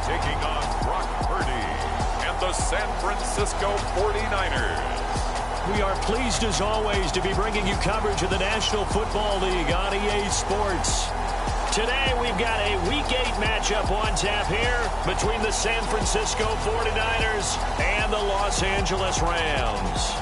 taking on Brock Purdy and the San Francisco 49ers. We are pleased, as always, to be bringing you coverage of the National Football League on EA Sports. Today, we've got a Week 8 matchup on tap here between the San Francisco 49ers and the Los Angeles Rams.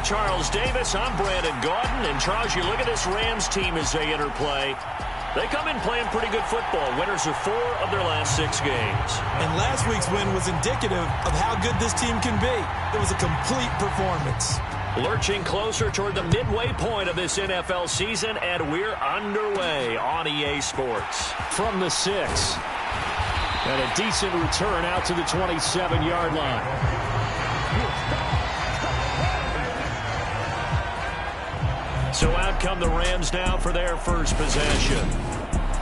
Charles Davis, I'm Brandon Gaudin. And Charles, you look at this Rams team as they enter play. They come in playing pretty good football. Winners of 4 of their last 6 games. And last week's win was indicative of how good this team can be. It was a complete performance. Lurching closer toward the midway point of this NFL season, and we're underway on EA Sports. From the 6. And a decent return out to the 27-yard line. So out come the Rams now for their first possession.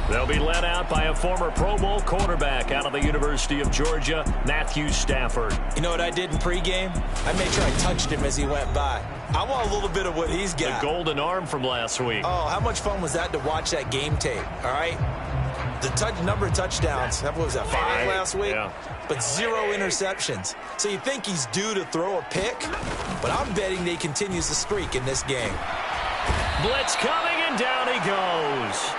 They'll be led out by a former Pro Bowl quarterback out of the University of Georgia, Matthew Stafford. You know what I did in pregame? I made sure I touched him as he went by. I want a little bit of what he's got. The golden arm from last week. Oh, how much fun was that to watch that game tape, all right? The number of touchdowns, what was that, 5 last week? Yeah. But 0 interceptions. So you think he's due to throw a pick? But I'm betting that he continues the streak in this game. Blitz coming, and down he goes.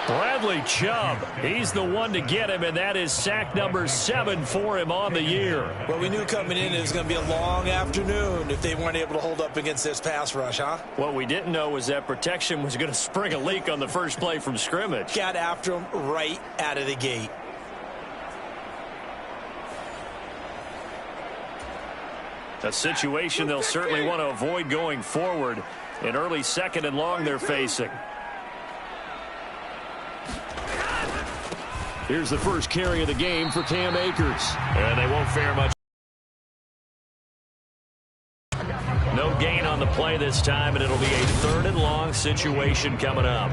Bradley Chubb, he's the one to get him, and that is sack number 7 for him on the year. Well, we knew coming in it was going to be a long afternoon if they weren't able to hold up against this pass rush, huh? What we didn't know was that protection was going to spring a leak on the first play from scrimmage. Got after him right out of the gate. A situation they'll certainly want to avoid going forward. An early 2nd and long they're facing. Here's the first carry of the game for Cam Akers. And they won't fare much. No gain on the play this time, and it'll be a 3rd and long situation coming up.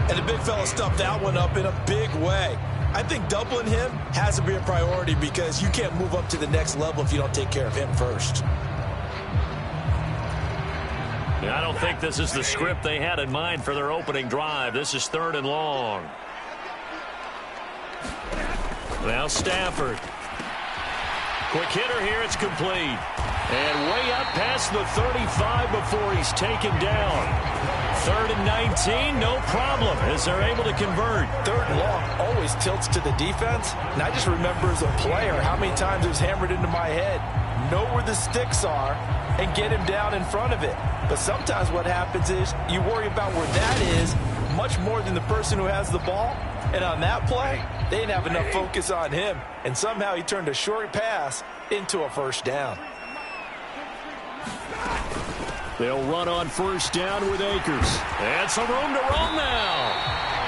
And the big fella stuffed that one up in a big way. I think doubling him has to be a priority because you can't move up to the next level if you don't take care of him first. I don't think this is the script they had in mind for their opening drive. This is 3rd and long. Now Stafford. Quick hitter here. It's complete. And way up past the 35 before he's taken down. 3rd and 19, no problem, as they're able to convert. 3rd and long always tilts to the defense. And I just remember as a player how many times it was hammered into my head. Know where the sticks are and get him down in front of it. But sometimes what happens is you worry about where that is much more than the person who has the ball. And on that play, they didn't have enough focus on him. And somehow he turned a short pass into a first down. They'll run on first down with Akers. And some room to roam now.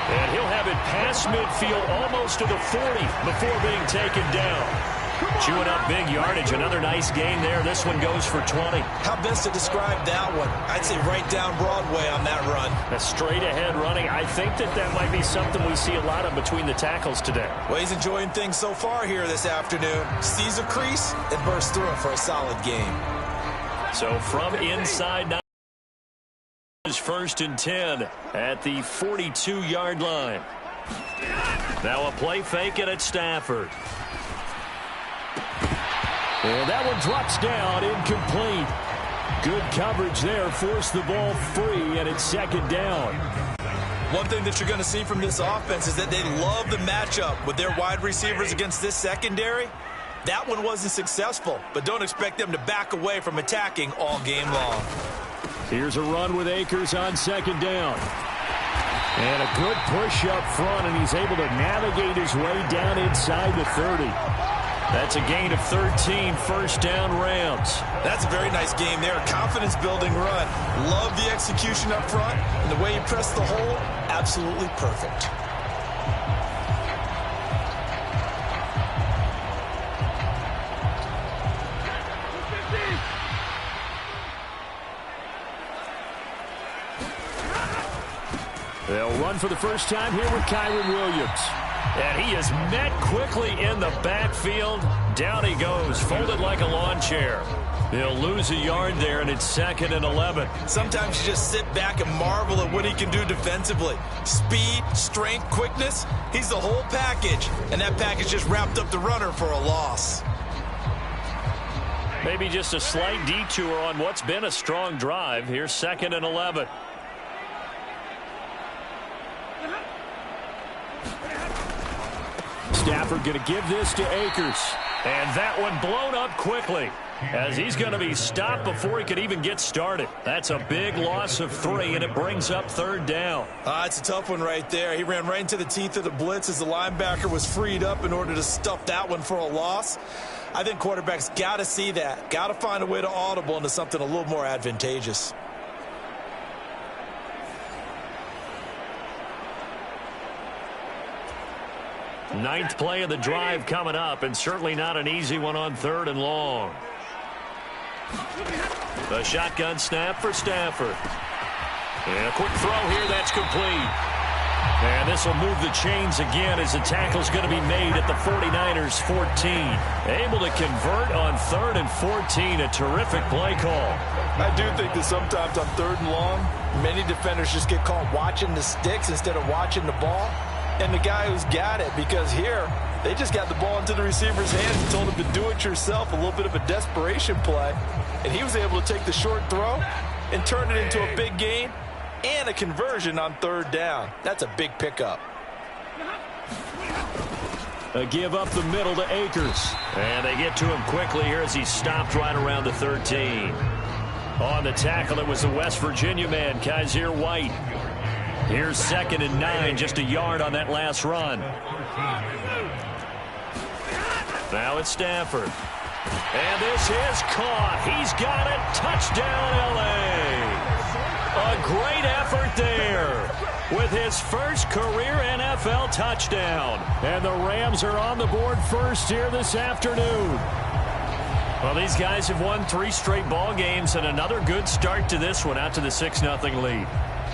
And he'll have it past midfield almost to the 40 before being taken down. Chewing up big yardage. Another nice gain there. This one goes for 20. How best to describe that one? I'd say right down Broadway on that run. A straight ahead running. I think that might be something we see a lot of between the tackles today. Well, he's enjoying things so far here this afternoon. Sees a crease and bursts through it for a solid game. So from inside now is 1st and 10 at the 42-yard line. Now a play fake and it's Stafford. And that one drops down, incomplete. Good coverage there, forced the ball free, and it's 2nd down. One thing that you're going to see from this offense is that they love the matchup with their wide receivers against this secondary. That one wasn't successful, but don't expect them to back away from attacking all game long. Here's a run with Akers on 2nd down. And a good push up front, and he's able to navigate his way down inside the 30. That's a gain of 13, 1st down Rams. That's a very nice game there. Confidence-building run. Love the execution up front, and the way you press the hole, absolutely perfect. They'll run for the first time here with Kyren Williams. And he is met quickly in the backfield. Down he goes, folded like a lawn chair. He'll lose a yard there, and it's 2nd and 11. Sometimes you just sit back and marvel at what he can do defensively. Speed, strength, quickness, he's the whole package. And that package just wrapped up the runner for a loss. Maybe just a slight detour on what's been a strong drive. Here's 2nd and 11. Stafford going to give this to Akers. And that one blown up quickly, as he's going to be stopped before he could even get started. That's a big loss of 3, and it brings up 3rd down. It's a tough one right there. He ran right into the teeth of the blitz as the linebacker was freed up in order to stuff that one for a loss. I think quarterbacks got to see that. Got to find a way to audible into something a little more advantageous. Ninth play of the drive coming up, and certainly not an easy one on 3rd and long. The shotgun snap for Stafford. And a quick throw here, that's complete. And this will move the chains again as the tackle's going to be made at the 49ers 14. Able to convert on 3rd and 14, a terrific play call. I do think that sometimes on 3rd and long, many defenders just get caught watching the sticks instead of watching the ball. And the guy who's got it, because here, they just got the ball into the receiver's hands and told him to do it yourself, a little bit of a desperation play. And he was able to take the short throw and turn it into a big gain and a conversion on 3rd down. That's a big pickup. A give up the middle to Akers. And they get to him quickly here as he stopped right around the 13. On the tackle, it was the West Virginia man, Kaiser White. Here's 2nd and 9, just a yard on that last run. Now it's Stafford. And this is caught. He's got it. Touchdown, L.A. A great effort there with his first career NFL touchdown. And the Rams are on the board first here this afternoon. Well, these guys have won 3 straight ball games and another good start to this one out to the 6-0 lead.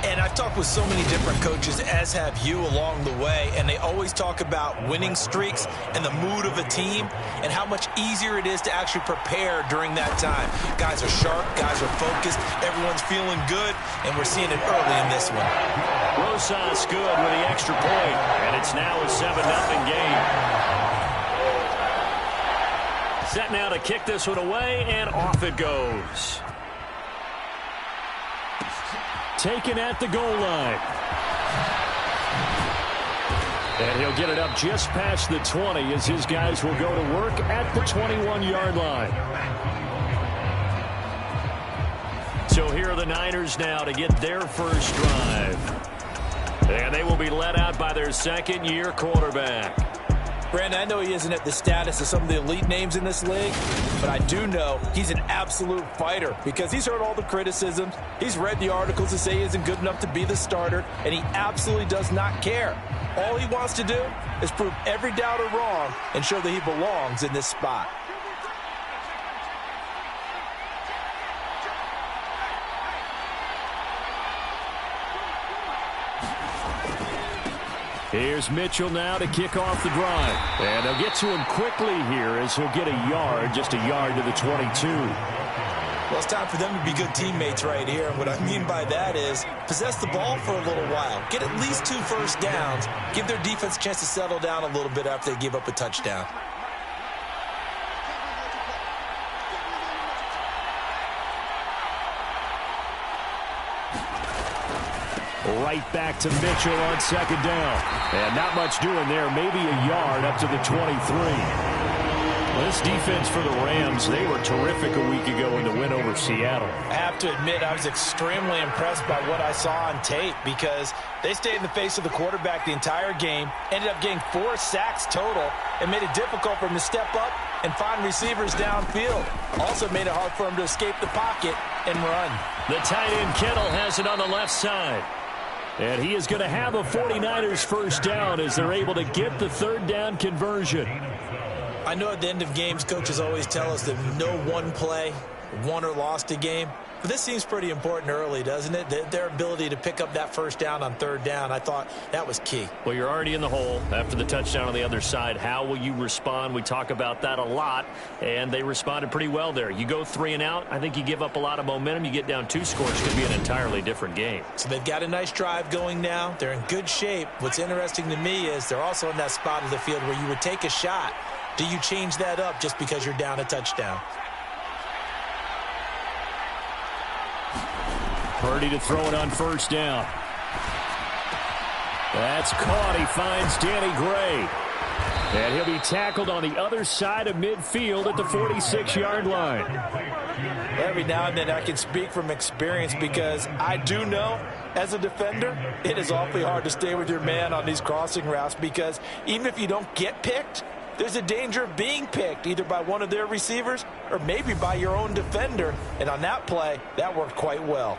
And I've talked with so many different coaches, as have you, along the way, and they always talk about winning streaks and the mood of a team and how much easier it is to actually prepare during that time. Guys are sharp, guys are focused, everyone's feeling good, and we're seeing it early in this one. Rosas good with the extra point, and it's now a 7-0 game. Set now to kick this one away, and off it goes. Taken at the goal line. And he'll get it up just past the 20 as his guys will go to work at the 21-yard line. So here are the Niners now to get their first drive. And they will be led out by their second-year quarterback. Brandon, I know he isn't at the status of some of the elite names in this league, but I do know he's an absolute fighter because he's heard all the criticisms. He's read the articles that say he isn't good enough to be the starter, and he absolutely does not care. All he wants to do is prove every doubter wrong and show that he belongs in this spot. Here's Mitchell now to kick off the drive. And they'll get to him quickly here as he'll get a yard, just a yard to the 22. Well, it's time for them to be good teammates right here. And what I mean by that is possess the ball for a little while. Get at least 2 first downs. Give their defense a chance to settle down a little bit after they give up a touchdown. Right back to Mitchell on 2nd down. And not much doing there. Maybe a yard up to the 23. Well, this defense for the Rams, they were terrific a week ago in the win over Seattle. I have to admit, I was extremely impressed by what I saw on tape because they stayed in the face of the quarterback the entire game, ended up getting 4 sacks total, and made it difficult for him to step up and find receivers downfield. Also made it hard for him to escape the pocket and run. The tight end Kittle has it on the left side. And he is going to have a 49ers first down as they're able to get the 3rd down conversion. I know at the end of games, coaches always tell us that no one play won or lost a game. But this seems pretty important early, doesn't it? Their ability to pick up that first down on third down, I thought that was key. Well, you're already in the hole after the touchdown on the other side. How will you respond? We talk about that a lot, and they responded pretty well there. You go 3 and out, I think you give up a lot of momentum. You get down 2 scores, it could be an entirely different game. So they've got a nice drive going now. They're in good shape. What's interesting to me is they're also in that spot of the field where you would take a shot. Do you change that up just because you're down a touchdown? Purdy to throw it on first down. That's caught. He finds Danny Gray. And he'll be tackled on the other side of midfield at the 46-yard line. Every now and then I can speak from experience because I do know as a defender it is awfully hard to stay with your man on these crossing routes because even if you don't get picked, there's a danger of being picked either by one of their receivers or maybe by your own defender. And on that play, that worked quite well.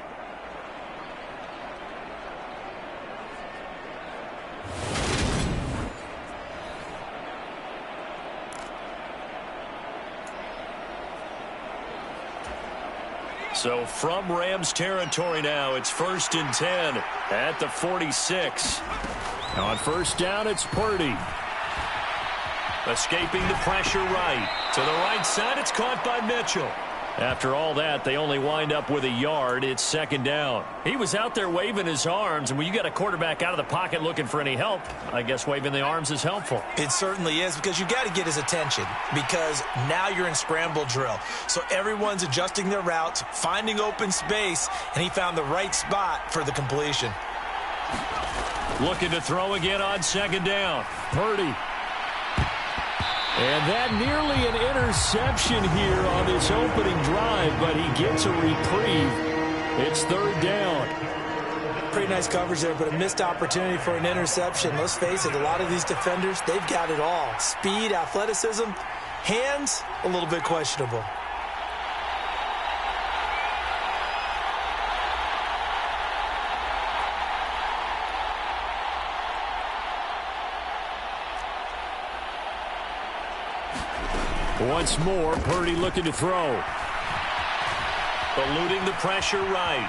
So from Rams territory now, it's 1st and 10 at the 46. Now on first down, it's Purdy. Escaping the pressure right. To the right side, it's caught by Mitchell. After all that, they only wind up with a yard. It's 2nd down. He was out there waving his arms, and when you got a quarterback out of the pocket looking for any help, I guess waving the arms is helpful. It certainly is because you got to get his attention because now you're in scramble drill. So everyone's adjusting their routes, finding open space, and he found the right spot for the completion. Looking to throw again on 2nd down. Purdy. And that nearly an interception here on this opening drive, but he gets a reprieve. It's 3rd down. Pretty nice coverage there, but a missed opportunity for an interception. Let's face it, a lot of these defenders, they've got it all. Speed, athleticism, hands, a little bit questionable. Once more, Purdy looking to throw. Eluding the pressure right.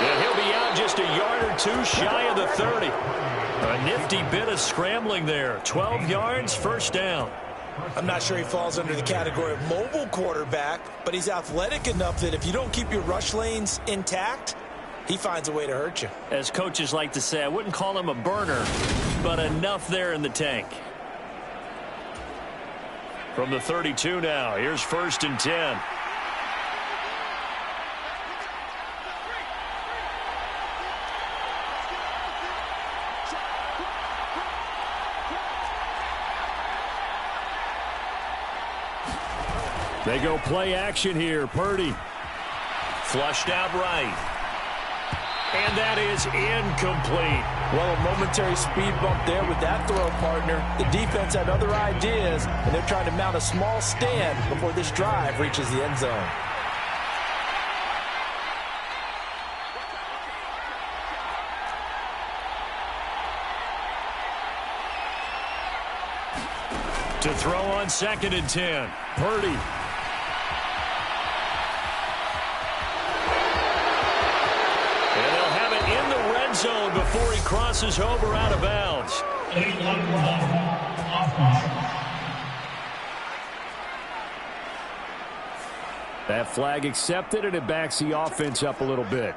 And he'll be out just a yard or 2 shy of the 30. A nifty bit of scrambling there. 12 yards, 1st down. I'm not sure he falls under the category of mobile quarterback, but he's athletic enough that if you don't keep your rush lanes intact, he finds a way to hurt you. As coaches like to say, I wouldn't call him a burner, but enough there in the tank. From the 32 now, here's 1st and 10. They go play action here. Purdy. Flushed out right. And that is incomplete. Well, a momentary speed bump there with that throw, partner. The defense had other ideas, and they're trying to mount a small stand before this drive reaches the end zone. To throw on 2nd and 10. Purdy. Zone before he crosses over out of bounds. That flag accepted, and it backs the offense up a little bit.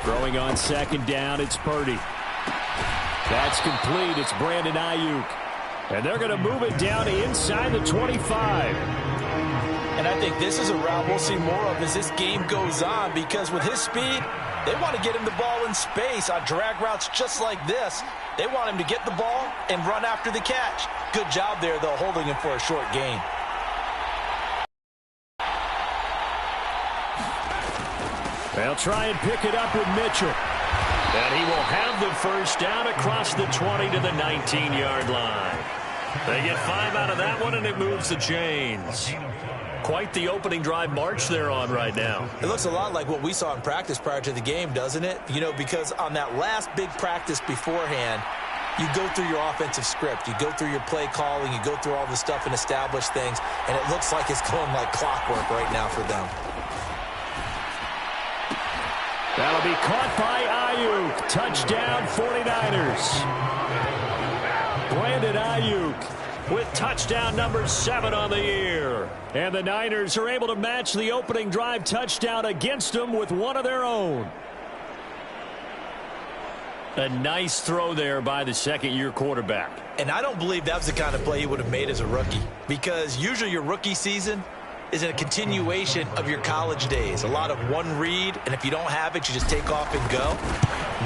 Throwing on 2nd down, it's Purdy. That's complete. It's Brandon Ayuk. And they're going to move it down to inside the 25. And I think this is a route we'll see more of as this game goes on because with his speed, they want to get him the ball in space on drag routes just like this. They want him to get the ball and run after the catch. Good job there, though, holding him for a short gain. They'll try and pick it up with Mitchell. And he will have the 1st down across the 20 to the 19-yard line. They get 5 out of that one, and it moves the chains. Quite the opening drive march they're on right now. It looks a lot like what we saw in practice prior to the game, doesn't it? You know, because on that last big practice beforehand, you go through your offensive script. You go through your play calling. You go through all the stuff and establish things. And it looks like it's going like clockwork right now for them. That'll be caught by Ayuk. Touchdown, 49ers. Brandon Ayuk with touchdown number 7 on the year. And the Niners are able to match the opening drive touchdown against them with one of their own. A nice throw there by the second-year quarterback. And I don't believe that was the kind of play he would have made as a rookie, because usually your rookie season is a continuation of your college days. A lot of one read, and if you don't have it, you just take off and go.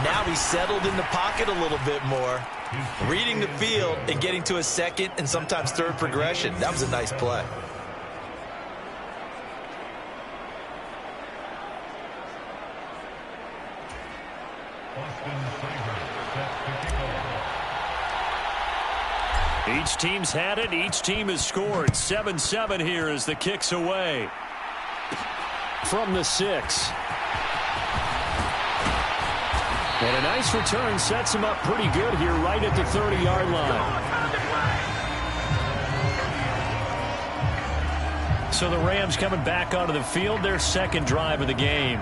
Now he's settled in the pocket a little bit more, reading the field and getting to a second and sometimes third progression. That was a nice play. Each team's had it. Each team has scored. 7-7 here as the kick's away. From the 6. And a nice return sets him up pretty good here right at the 30-yard line. So the Rams coming back onto the field, their second drive of the game.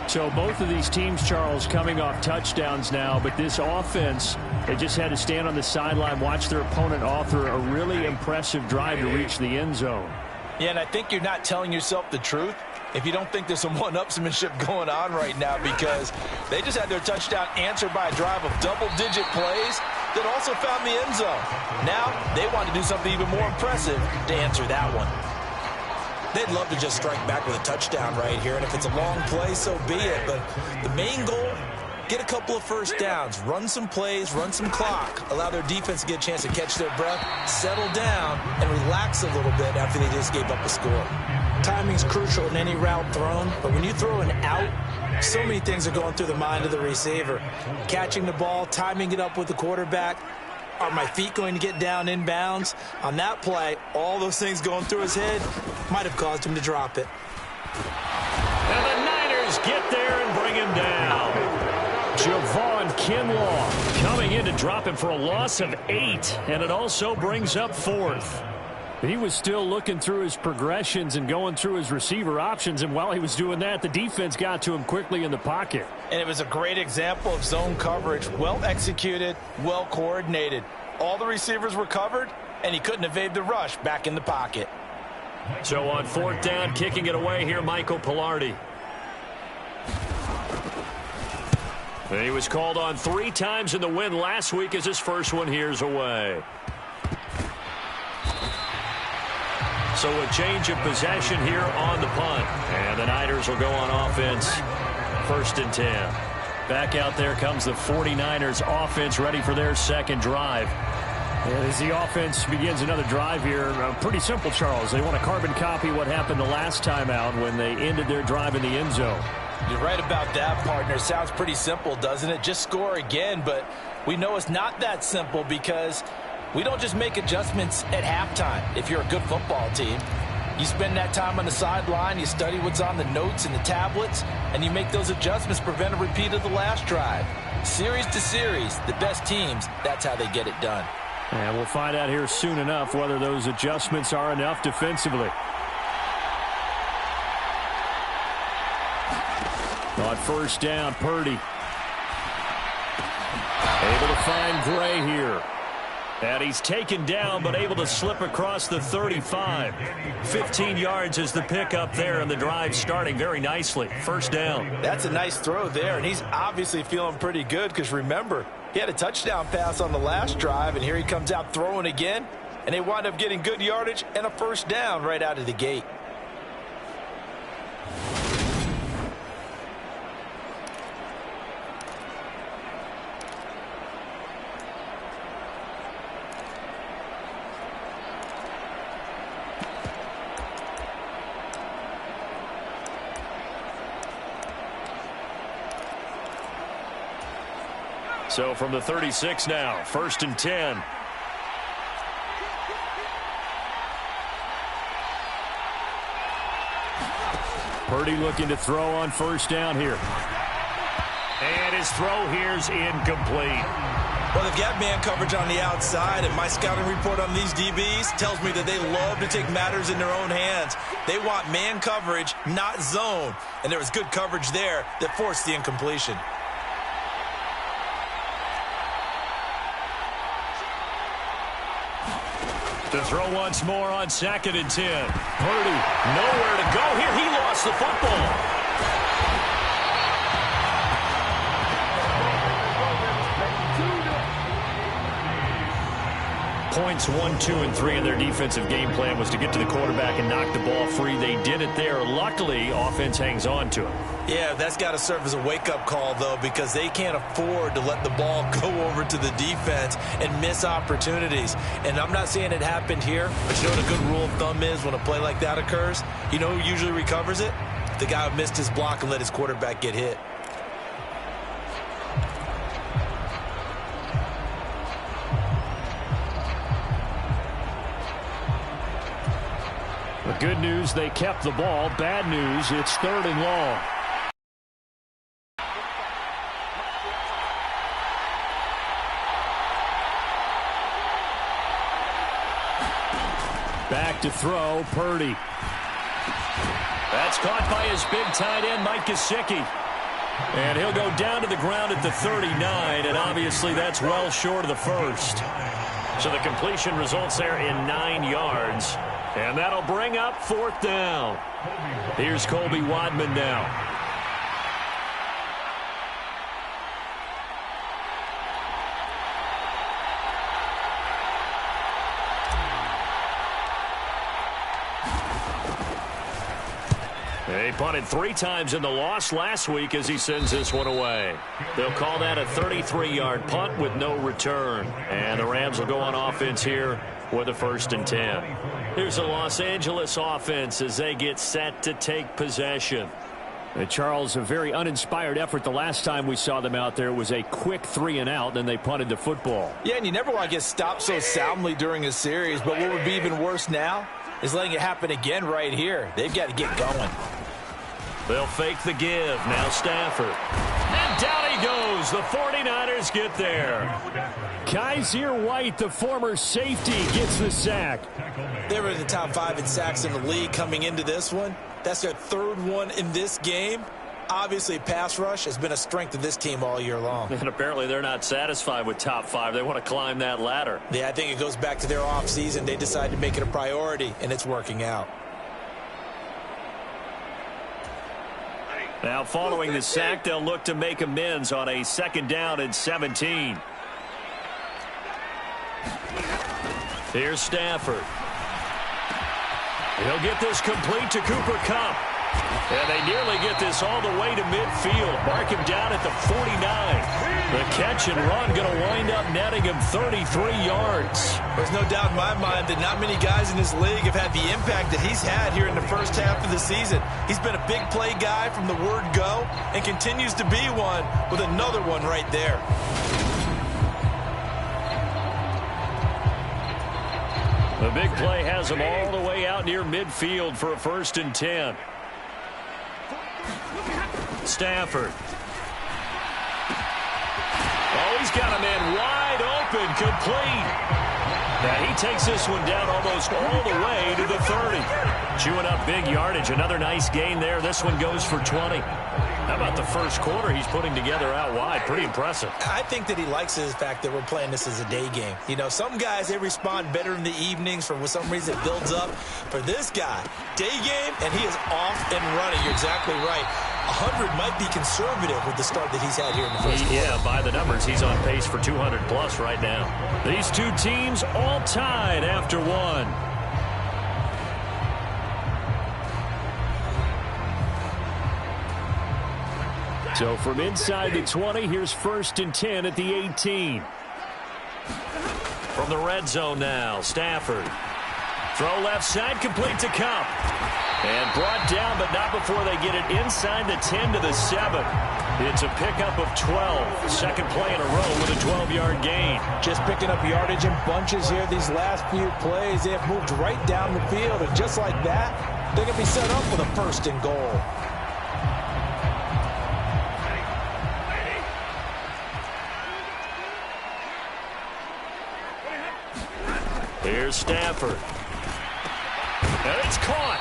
So both of these teams, Charles, coming off touchdowns now, but this offense, they just had to stand on the sideline, watch their opponent author a really impressive drive to reach the end zone. Yeah, and I think you're not telling yourself the truth if you don't think there's some one-upsmanship going on right now, because they just had their touchdown answered by a drive of double-digit plays that also found the end zone. Now they want to do something even more impressive to answer that one. They'd love to just strike back with a touchdown right here, and if it's a long play, so be it. But the main goal, get a couple of first downs, run some plays, run some clock, allow their defense to get a chance to catch their breath, settle down, and relax a little bit after they just gave up a score. Timing's crucial in any route thrown, but when you throw an out, so many things are going through the mind of the receiver. Catching the ball, timing it up with the quarterback. Are my feet going to get down in bounds? On that play, all those things going through his head might have caused him to drop it. And the Niners get there and bring him down. Javon Kinlaw coming in to drop him for a loss of 8, and it also brings up 4th. He was still looking through his progressions and going through his receiver options, and while he was doing that, the defense got to him quickly in the pocket. And it was a great example of zone coverage. Well executed, well coordinated. All the receivers were covered, and he couldn't evade the rush back in the pocket. So on 4th down, kicking it away here, Michael Pilardi. He was called on 3 times in the win last week as his first one here's away. So a change of possession here on the punt. And the Niners will go on offense. 1st and 10. Back out there comes the 49ers offense ready for their second drive. And as the offense begins another drive here, pretty simple, Charles. They want to carbon copy what happened the last time out when they ended their drive in the end zone. You're right about that, partner. Sounds pretty simple, doesn't it? Just score again, but we know it's not that simple because we don't just make adjustments at halftime. If you're a good football team, you spend that time on the sideline, you study what's on the notes and the tablets, and you make those adjustments, prevent a repeat of the last drive. Series to series, the best teams, that's how they get it done. And we'll find out here soon enough whether those adjustments are enough defensively. On 1st down, Purdy. Able to find Gray here. And he's taken down, but able to slip across the 35. 15 yards is the pickup there, and the drive starting very nicely. 1st down. That's a nice throw there, and he's obviously feeling pretty good because, remember, he had a touchdown pass on the last drive, and here he comes out throwing again, and they wind up getting good yardage and a 1st down right out of the gate. So from the 36 now, 1st and 10. Purdy looking to throw on first down here. And his throw here's incomplete. Well, they've got man coverage on the outside, and my scouting report on these DBs tells me that they love to take matters in their own hands. They want man coverage, not zone. And there was good coverage there that forced the incompletion. To throw once more on 2nd and 10. Purdy, nowhere to go here. He lost the football. Points 1, 2, and 3 in their defensive game plan was to get to the quarterback and knock the ball free. They did it there. Luckily, offense hangs on to it. Yeah, that's got to serve as a wake-up call, though, because they can't afford to let the ball go over to the defense and miss opportunities. And I'm not saying it happened here, but you know what a good rule of thumb is when a play like that occurs? You know who usually recovers it? The guy who missed his block and let his quarterback get hit. The good news, they kept the ball. Bad news, it's 3rd and long. Back to throw, Purdy. That's caught by his big tight end, Mike Gesicki. And he'll go down to the ground at the 39, and obviously that's well short of the first. So the completion results there in 9 yards. And that'll bring up 4th down. Here's Colby Wadman now. They punted 3 times in the loss last week as he sends this one away. They'll call that a 33-yard punt with no return. And the Rams will go on offense here with a 1st and 10. Here's the Los Angeles offense as they get set to take possession. Charles, a very uninspired effort. The last time we saw them out there was a quick 3 and out, then they punted the football. Yeah, and you never want to get stopped so soundly during a series, but what would be even worse now is letting it happen again right here. They've got to get going. They'll fake the give. Now Stafford. And down he goes. The 49ers get there. Kaiser White, the former safety, gets the sack. They were in the top 5 in sacks in the league coming into this one. That's their 3rd one in this game. Obviously, pass rush has been a strength of this team all year long. And apparently they're not satisfied with top 5. They want to climb that ladder. Yeah, I think it goes back to their offseason. They decided to make it a priority, and it's working out. Now, following the sack, they'll look to make amends on a 2nd down and 17. Here's Stafford. He'll get this complete to Cooper Kupp. And they nearly get this all the way to midfield. Mark him down at the 49. The catch and run going to wind up netting him 33 yards. There's no doubt in my mind that not many guys in this league have had the impact that he's had here in the first half of the season. He's been a big play guy from the word go and continues to be one with another one right there. The big play has him all the way out near midfield for a 1st and 10. Stafford. Oh, he's got a man wide open, complete. Now he takes this one down almost all the way to the 30. Chewing up big yardage. Another nice gain there. This one goes for 20. How about the first quarter he's putting together out wide? Pretty impressive. I think that he likes the fact that we're playing this as a day game. You know, some guys, they respond better in the evenings. For some reason, it builds up. For this guy, day game, and he is off and running. You're exactly right. 100 might be conservative with the start that he's had here in the first quarter. Yeah, by the numbers, he's on pace for 200-plus right now. These two teams all tied after one. So from inside the 20, here's 1st and 10 at the 18. From the red zone now, Stafford. Throw left side, complete to Kupp. And brought down, but not before they get it inside the 10 to the 7. It's a pickup of 12. Second play in a row with a 12-yard gain. Just picking up yardage in bunches here these last few plays. They have moved right down the field, and just like that, They can be set up with a 1st and goal. Here's Stafford. And it's caught.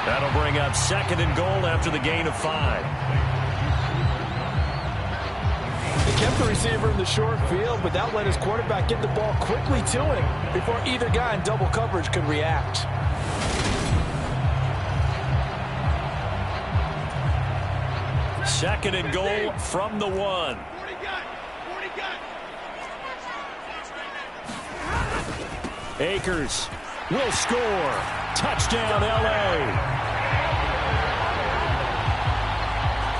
That'll bring up 2nd and goal after the gain of 5. He kept the receiver in the short field, but that let his quarterback get the ball quickly to him before either guy in double coverage could react. Second and goal from the 1. Akers will score. Touchdown, L.A.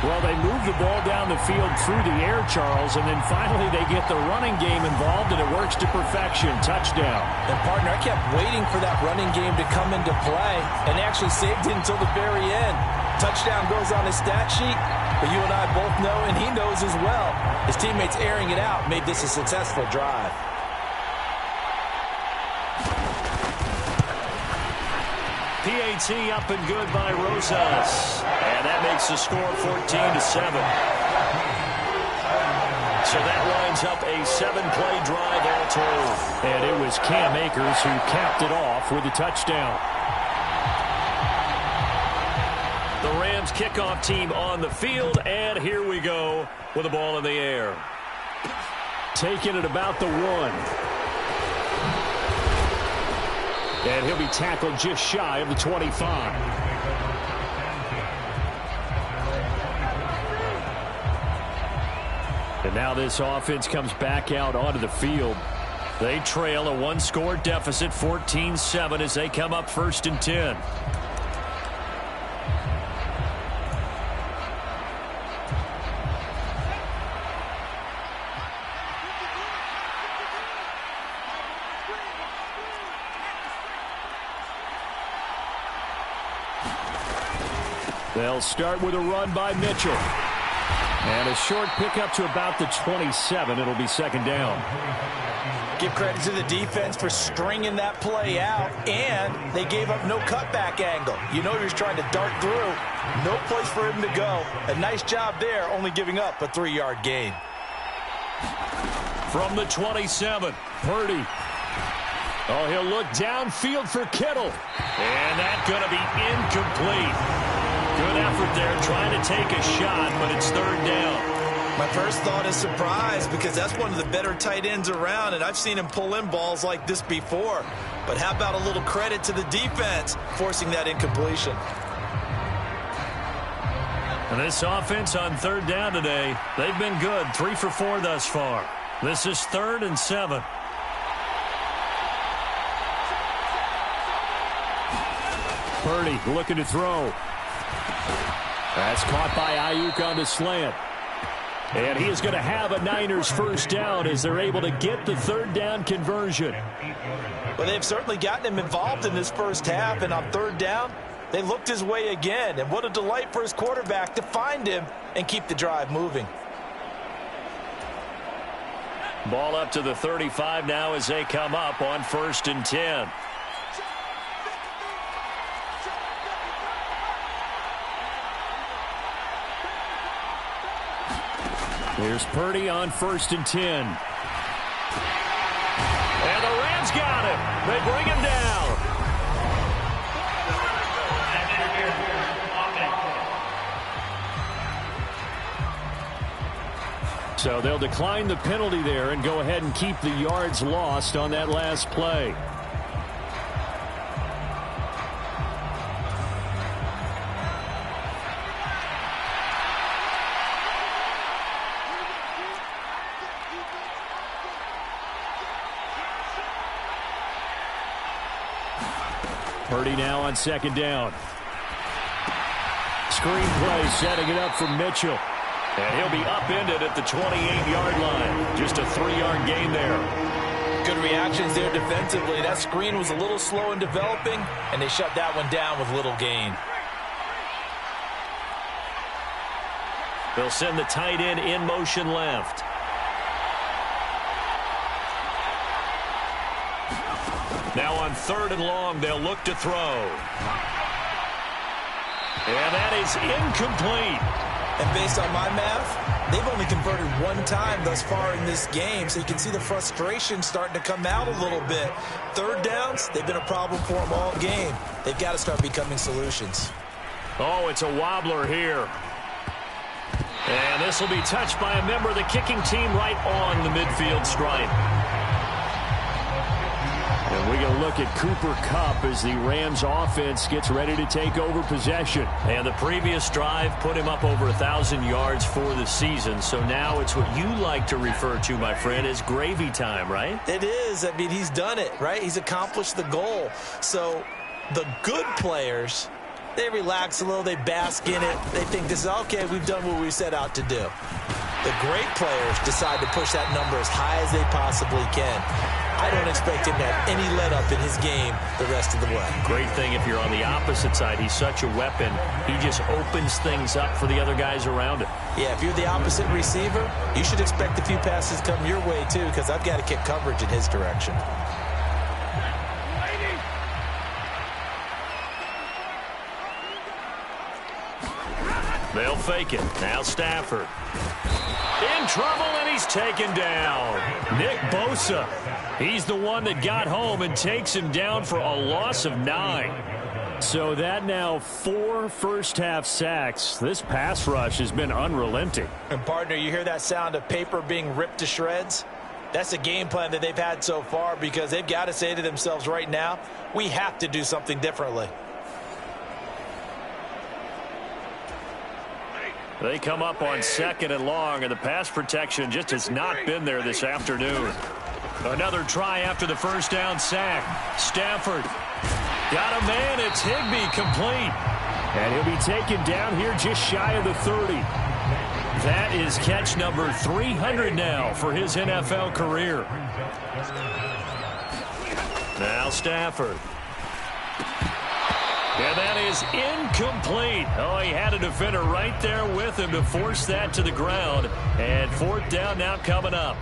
Well, they move the ball down the field through the air, Charles, and then finally they get the running game involved, and it works to perfection. Touchdown. And, partner, I kept waiting for that running game to come into play, and actually saved it until the very end. Touchdown goes on his stat sheet, but you and I both know, and he knows as well, his teammates airing it out made this a successful drive. PAT up and good by Rosas. And that makes the score 14-7. So that lines up a 7-play drive all told. And it was Cam Akers who capped it off with a touchdown. The Rams kickoff team on the field, and here we go with the ball in the air. Taking it about the 1. And he'll be tackled just shy of the 25. And now this offense comes back out onto the field. They trail a 1-score deficit, 14-7, as they come up 1st and 10. They'll start with a run by Mitchell. And a short pickup to about the 27. It'll be 2nd down. Give credit to the defense for stringing that play out, and they gave up no cutback angle. You know you're trying to dart through. No place for him to go. A nice job there, only giving up a 3-yard gain. From the 27, Purdy. Oh, he'll look downfield for Kittle. And that's going to be incomplete. Good effort there, trying to take a shot, but it's 3rd down. My first thought is surprise, because that's one of the better tight ends around, and I've seen him pull in balls like this before. But how about a little credit to the defense forcing that incompletion? And this offense on 3rd down today, they've been good, 3 for 4 thus far. This is 3rd and 7. Purdy looking to throw. That's caught by Ayuk on the slant. And he is going to have a Niners 1st down as they're able to get the 3rd down conversion. Well, they've certainly gotten him involved in this first half, and on 3rd down, they looked his way again. And what a delight for his quarterback to find him and keep the drive moving. Ball up to the 35 now as they come up on 1st and 10. Here's Purdy on 1st and 10. And the Rams got him. They bring him down. So they'll decline the penalty there and go ahead and keep the yards lost on that last play. Purdy now on 2nd down. Screen play setting it up for Mitchell. And he'll be upended at the 28-yard line. Just a 3-yard gain there. Good reactions there defensively. That screen was a little slow in developing, and they shut that one down with little gain. They'll send the tight end in motion left. Now on 3rd and long, they'll look to throw. And that is incomplete. And based on my math, they've only converted one time thus far in this game, so you can see the frustration starting to come out a little bit. Third downs, they've been a problem for them all game. They've got to start becoming solutions. Oh, it's a wobbler here. And this will be touched by a member of the kicking team right on the midfield stripe. And we're going to look at Cooper Kupp as the Rams offense gets ready to take over possession. And the previous drive put him up over 1,000 yards for the season. So now it's what you like to refer to, my friend, as gravy time, right? It is. I mean, he's done it, right? He's accomplished the goal. So the good players, they relax a little, they bask in it. They think this is okay, we've done what we set out to do. The great players decide to push that number as high as they possibly can. I don't expect him to have any let-up in his game the rest of the way. Great thing if you're on the opposite side. He's such a weapon. He just opens things up for the other guys around him. Yeah, if you're the opposite receiver, you should expect a few passes come your way too, because I've got to kick coverage in his direction. They'll fake it. Now Stafford. In trouble, and he's taken down. Nick Bosa. He's the one that got home and takes him down for a loss of 9. So that now 4 first-half sacks. This pass rush has been unrelenting. And, partner, you hear that sound of paper being ripped to shreds? That's a game plan that they've had so far because they've got to say to themselves right now, we have to do something differently. They come up on 2nd and long, and the pass protection just has not been there this afternoon. Another try after the first down sack. Stafford got a man. It's Higbee complete. And he'll be taken down here just shy of the 30. That is catch number 300 now for his NFL career. Now Stafford. And that is incomplete. Oh, he had a defender right there with him to force that to the ground. And 4th down now coming up.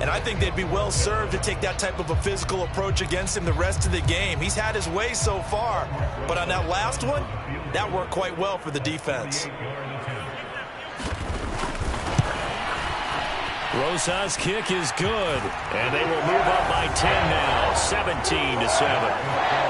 And I think they'd be well served to take that type of a physical approach against him the rest of the game. He's had his way so far. But on that last one, that worked quite well for the defense. Rosa's kick is good. And they will move up by 10 now, 17-7.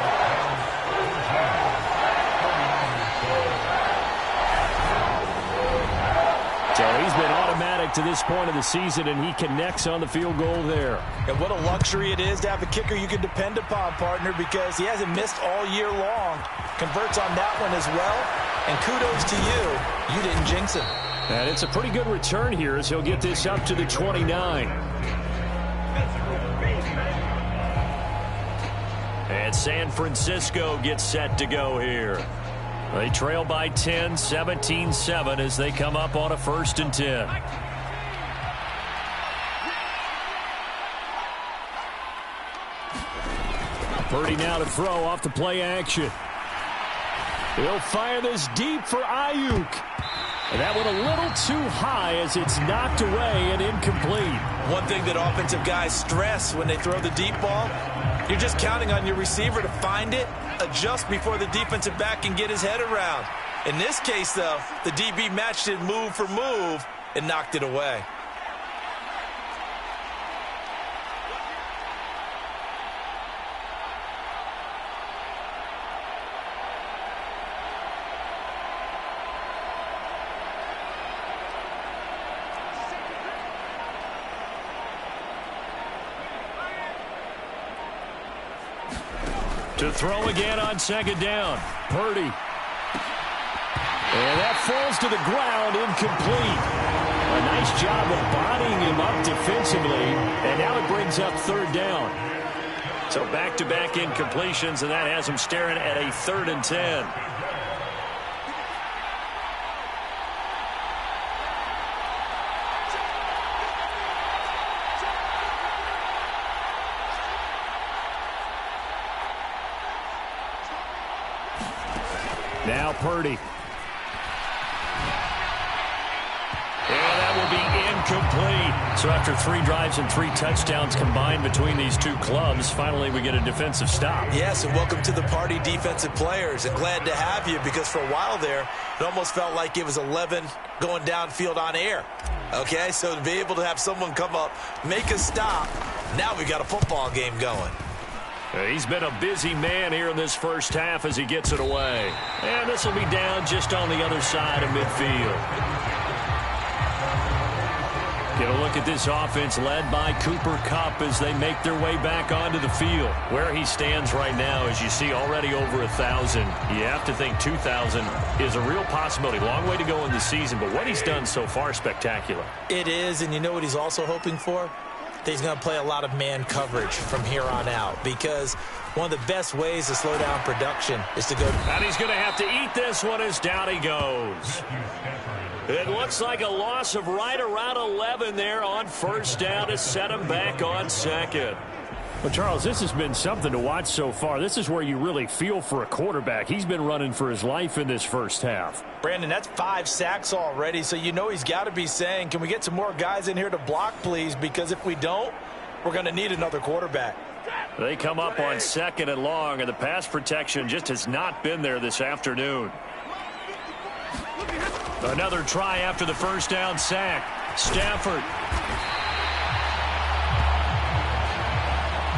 So he's been automatic to this point of the season, and he connects on the field goal there. And what a luxury it is to have a kicker you can depend upon, partner, because he hasn't missed all year long. Converts on that one as well. And kudos to you. You didn't jinx him. And it's a pretty good return here as he'll get this up to the 29. And San Francisco gets set to go here. They trail by 10, 17-7 as they come up on a 1st and 10. Purdy now to throw off the play action. He'll fire this deep for Ayuk. And that one a little too high as it's knocked away and incomplete. One thing that offensive guys stress when they throw the deep ball, you're just counting on your receiver to find it, adjust before the defensive back can get his head around. In this case, though, the DB matched it move for move and knocked it away. To throw again on 2nd down. Purdy. And that falls to the ground, incomplete. A nice job of bodying him up defensively. And now it brings up 3rd down. So back-to-back incompletions, and that has him staring at a 3rd and 10. Now Purdy. And that will be incomplete. So after 3 drives and 3 touchdowns combined between these two clubs, finally we get a defensive stop. Yes, and welcome to the party, defensive players. And glad to have you, because for a while there, it almost felt like it was 11 going downfield on air. Okay, so to be able to have someone come up, make a stop, now we got a football game going. He's been a busy man here in this first half as he gets it away. And this will be down just on the other side of midfield. Get a look at this offense led by Cooper Kupp as they make their way back onto the field. Where he stands right now, as you see, already over 1,000. You have to think 2,000 is a real possibility. Long way to go in the season, but what he's done so far, spectacular. It is, and you know what he's also hoping for? That he's going to play a lot of man coverage from here on out, because one of the best ways to slow down production is to go. And he's going to have to eat this one as down he goes. It looks like a loss of right around 11 there on first down to set him back on second. Well, Charles, this has been something to watch so far. This is where you really feel for a quarterback. He's been running for his life in this first half. Brandon, that's 5 sacks already, so you know he's got to be saying, can we get some more guys in here to block, please? Because if we don't, we're going to need another quarterback. They come up on second and long, and the pass protection just has not been there this afternoon. Another try after the first down sack. Stafford.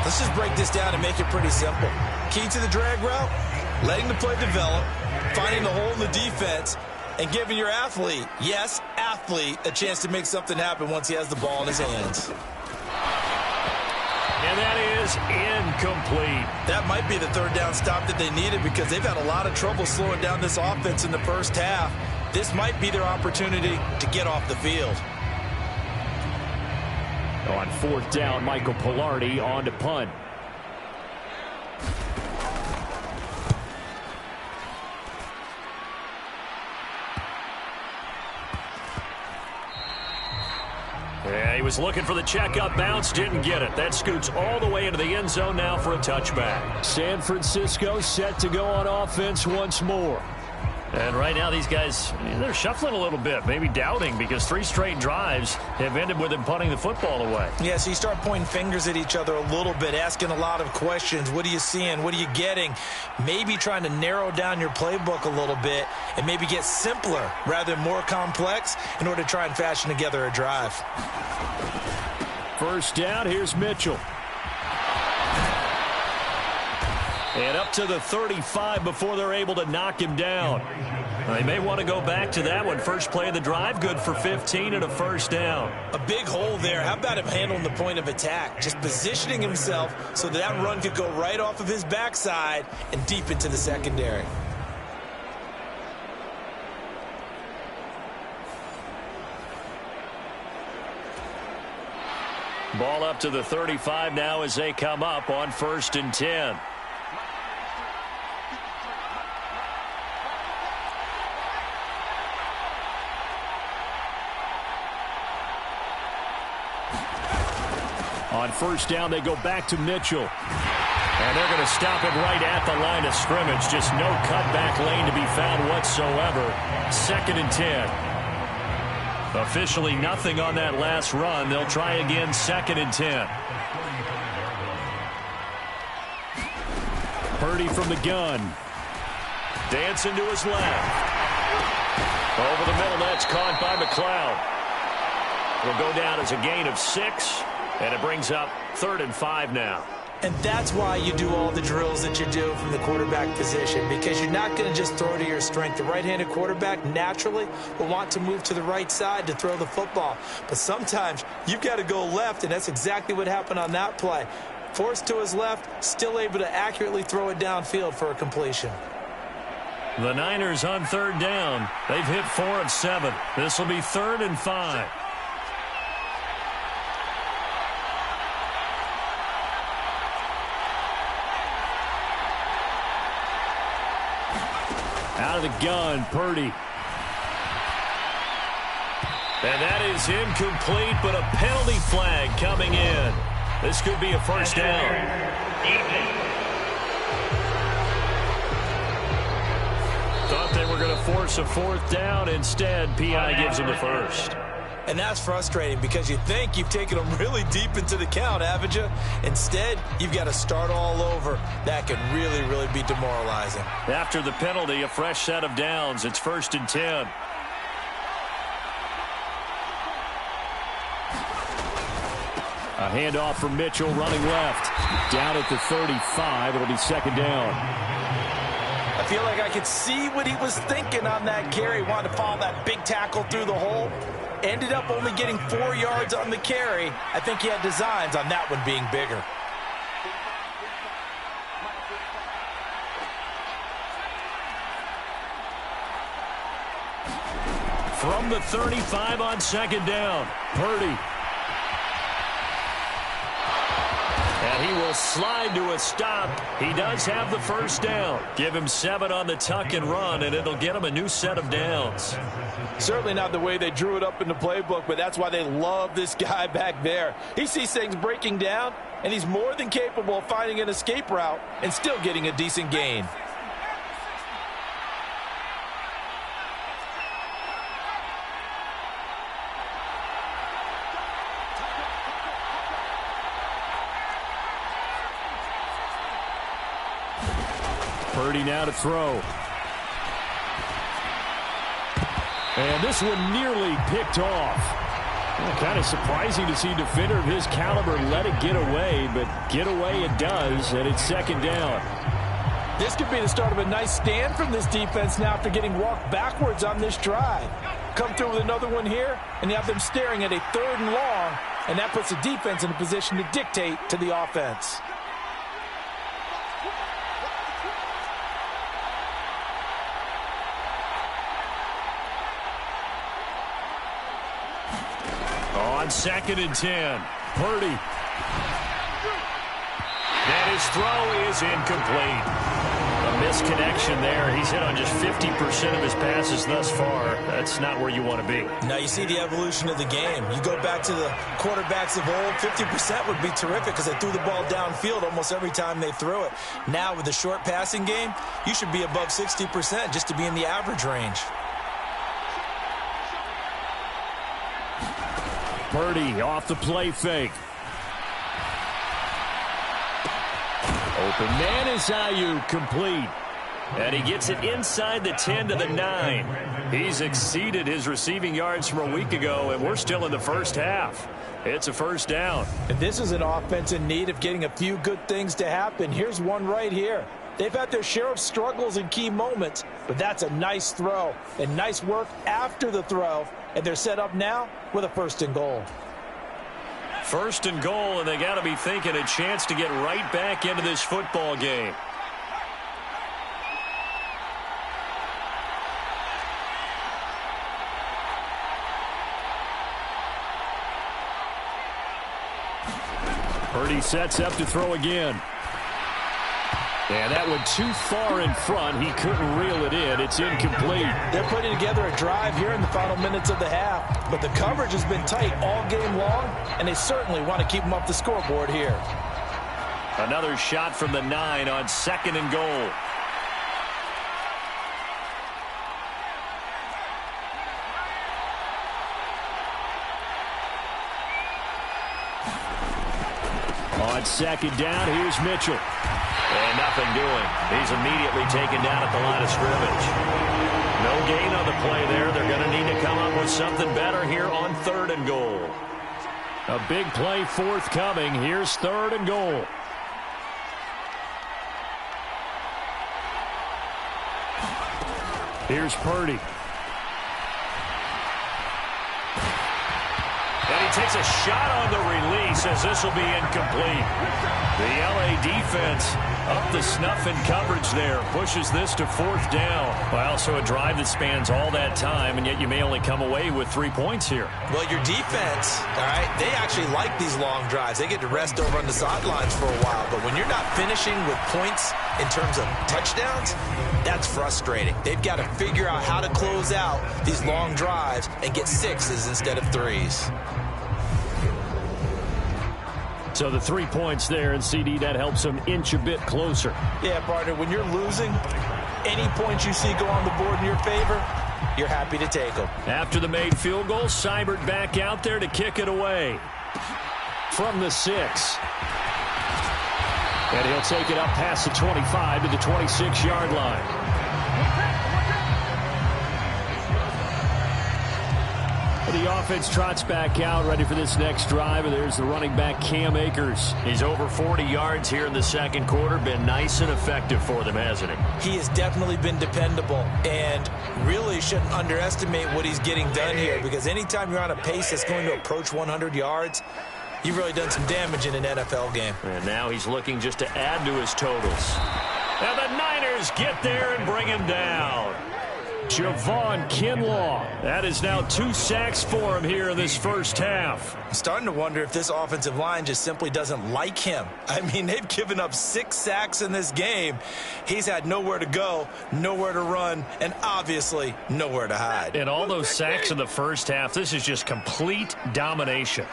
Let's just break this down and make it pretty simple. Key to the drag route, letting the play develop, finding the hole in the defense, and giving your athlete, yes, athlete, a chance to make something happen once he has the ball in his hands. And that is incomplete. That might be the third down stop that they needed, because they've had a lot of trouble slowing down this offense in the first half. This might be their opportunity to get off the field. On fourth down, Michael Pilardi on to punt. Yeah, he was looking for the checkup bounce, didn't get it. That scoots all the way into the end zone now for a touchback. San Francisco set to go on offense once more. And right now these guys, they're shuffling a little bit, maybe doubting, because 3 straight drives have ended with them punting the football away. Yeah, so you start pointing fingers at each other a little bit, asking a lot of questions. What are you seeing? What are you getting? Maybe trying to narrow down your playbook a little bit and maybe get simpler rather than more complex in order to try and fashion together a drive. First down, here's Mitchell. And up to the 35 before they're able to knock him down. They may want to go back to that one. First play of the drive, good for 15 and a first down. A big hole there. How about him handling the point of attack? Just positioning himself so that run could go right off of his backside and deep into the secondary. Ball up to the 35 now as they come up on 1st and 10. On first down, they go back to Mitchell. And they're going to stop him right at the line of scrimmage. Just no cutback lane to be found whatsoever. 2nd and 10. Officially nothing on that last run. They'll try again, 2nd and 10. Purdy from the gun. Dancing to his left. Over the middle, that's caught by McLeod. Will go down as a gain of 6. And it brings up 3rd and 5 now. And that's why you do all the drills that you do from the quarterback position, because you're not going to just throw to your strength. The right-handed quarterback naturally will want to move to the right side to throw the football. But sometimes you've got to go left, and that's exactly what happened on that play. Forced to his left, still able to accurately throw it downfield for a completion. The Niners on 3rd down. They've hit 4 of 7. This will be 3rd and 5. Out of the gun, Purdy. And that is incomplete, but a penalty flag coming in. This could be a first down. Thought they were going to force a 4th down. Instead, P.I. gives him the first. And that's frustrating because you think you've taken them really deep into the count, haven't you? Instead, you've got to start all over. That can really, really be demoralizing. After the penalty, a fresh set of downs. It's 1st and 10. A handoff from Mitchell running left. Down at the 35. It'll be 2nd down. I feel like I could see what he was thinking on that carry. Wanted to follow that big tackle through the hole. Ended up only getting 4 yards on the carry. I think he had designs on that one being bigger. From the 35 on 2nd down. Purdy. And he will slide to a stop. He does have the 1st down. Give him 7 on the tuck and run, and it'll get him a new set of downs. Certainly not the way they drew it up in the playbook, but that's why they love this guy back there. He sees things breaking down, and he's more than capable of finding an escape route and still getting a decent gain. Purdy now to throw. And this one nearly picked off. Well, kind of surprising to see a defender of his caliber let it get away, but get away it does, and it's 2nd down. This could be the start of a nice stand from this defense now after getting walked backwards on this drive. Come through with another one here, and you have them staring at a 3rd and long, and that puts the defense in a position to dictate to the offense. On 2nd and 10, Purdy. And his throw is incomplete. A misconnection there. He's hit on just 50% of his passes thus far. That's not where you want to be. Now you see the evolution of the game. You go back to the quarterbacks of old, 50% would be terrific because they threw the ball downfield almost every time they threw it. Now with the short passing game, you should be above 60% just to be in the average range. Purdy off the play fake. Open man is Ayuk, complete. And he gets it inside the 10 to the 9. He's exceeded his receiving yards from a week ago, and we're still in the 1st half. It's a 1st down. And this is an offense in need of getting a few good things to happen. Here's one right here. They've had their share of struggles in key moments, but that's a nice throw and nice work after the throw. And they're set up now with a 1st and goal. 1st and goal, and they got to be thinking a chance to get right back into this football game. Purdy sets up to throw again. And that one too far in front. He couldn't reel it in. It's incomplete. They're putting together a drive here in the final minutes of the half. But the coverage has been tight all game long, and they certainly want to keep them off the scoreboard here. Another shot from the 9 on 2nd and goal. On 2nd down, here's Mitchell. And nothing doing. He's immediately taken down at the line of scrimmage. No gain on the play there. They're going to need to come up with something better here on 3rd and goal. A big play forthcoming. Here's 3rd and goal. Here's Purdy. And he takes a shot on the release as this will be incomplete. The LA defense up the snuff in coverage there. Pushes this to 4th down. Well, so a drive that spans all that time, and yet you may only come away with 3 points here. Well, your defense, all right, they actually like these long drives. They get to rest over on the sidelines for a while. But when you're not finishing with points in terms of touchdowns, that's frustrating. They've got to figure out how to close out these long drives and get 6s instead of 3s. So the 3 points there, and CD, that helps them inch a bit closer. Yeah, partner, when you're losing, any points you see go on the board in your favor, you're happy to take them. After the made field goal, Seibert back out there to kick it away. From the 6. And he'll take it up past the 25 to the 26-yard line. The offense trots back out, ready for this next drive, and there's the running back, Cam Akers. He's over 40 yards here in the second quarter. Been nice and effective for them, hasn't he? He has definitely been dependable, and really shouldn't underestimate what he's getting done here, because anytime you're on a pace that's going to approach 100 yards, you've really done some damage in an NFL game. And now he's looking just to add to his totals. And the Niners get there and bring him down. Javon Kinlaw. That is now 2 sacks for him here in this first half. I'm starting to wonder if this offensive line just simply doesn't like him. I mean, they've given up 6 sacks in this game. He's had nowhere to go, nowhere to run, and obviously nowhere to hide. And all those sacks in the first half, this is just complete domination.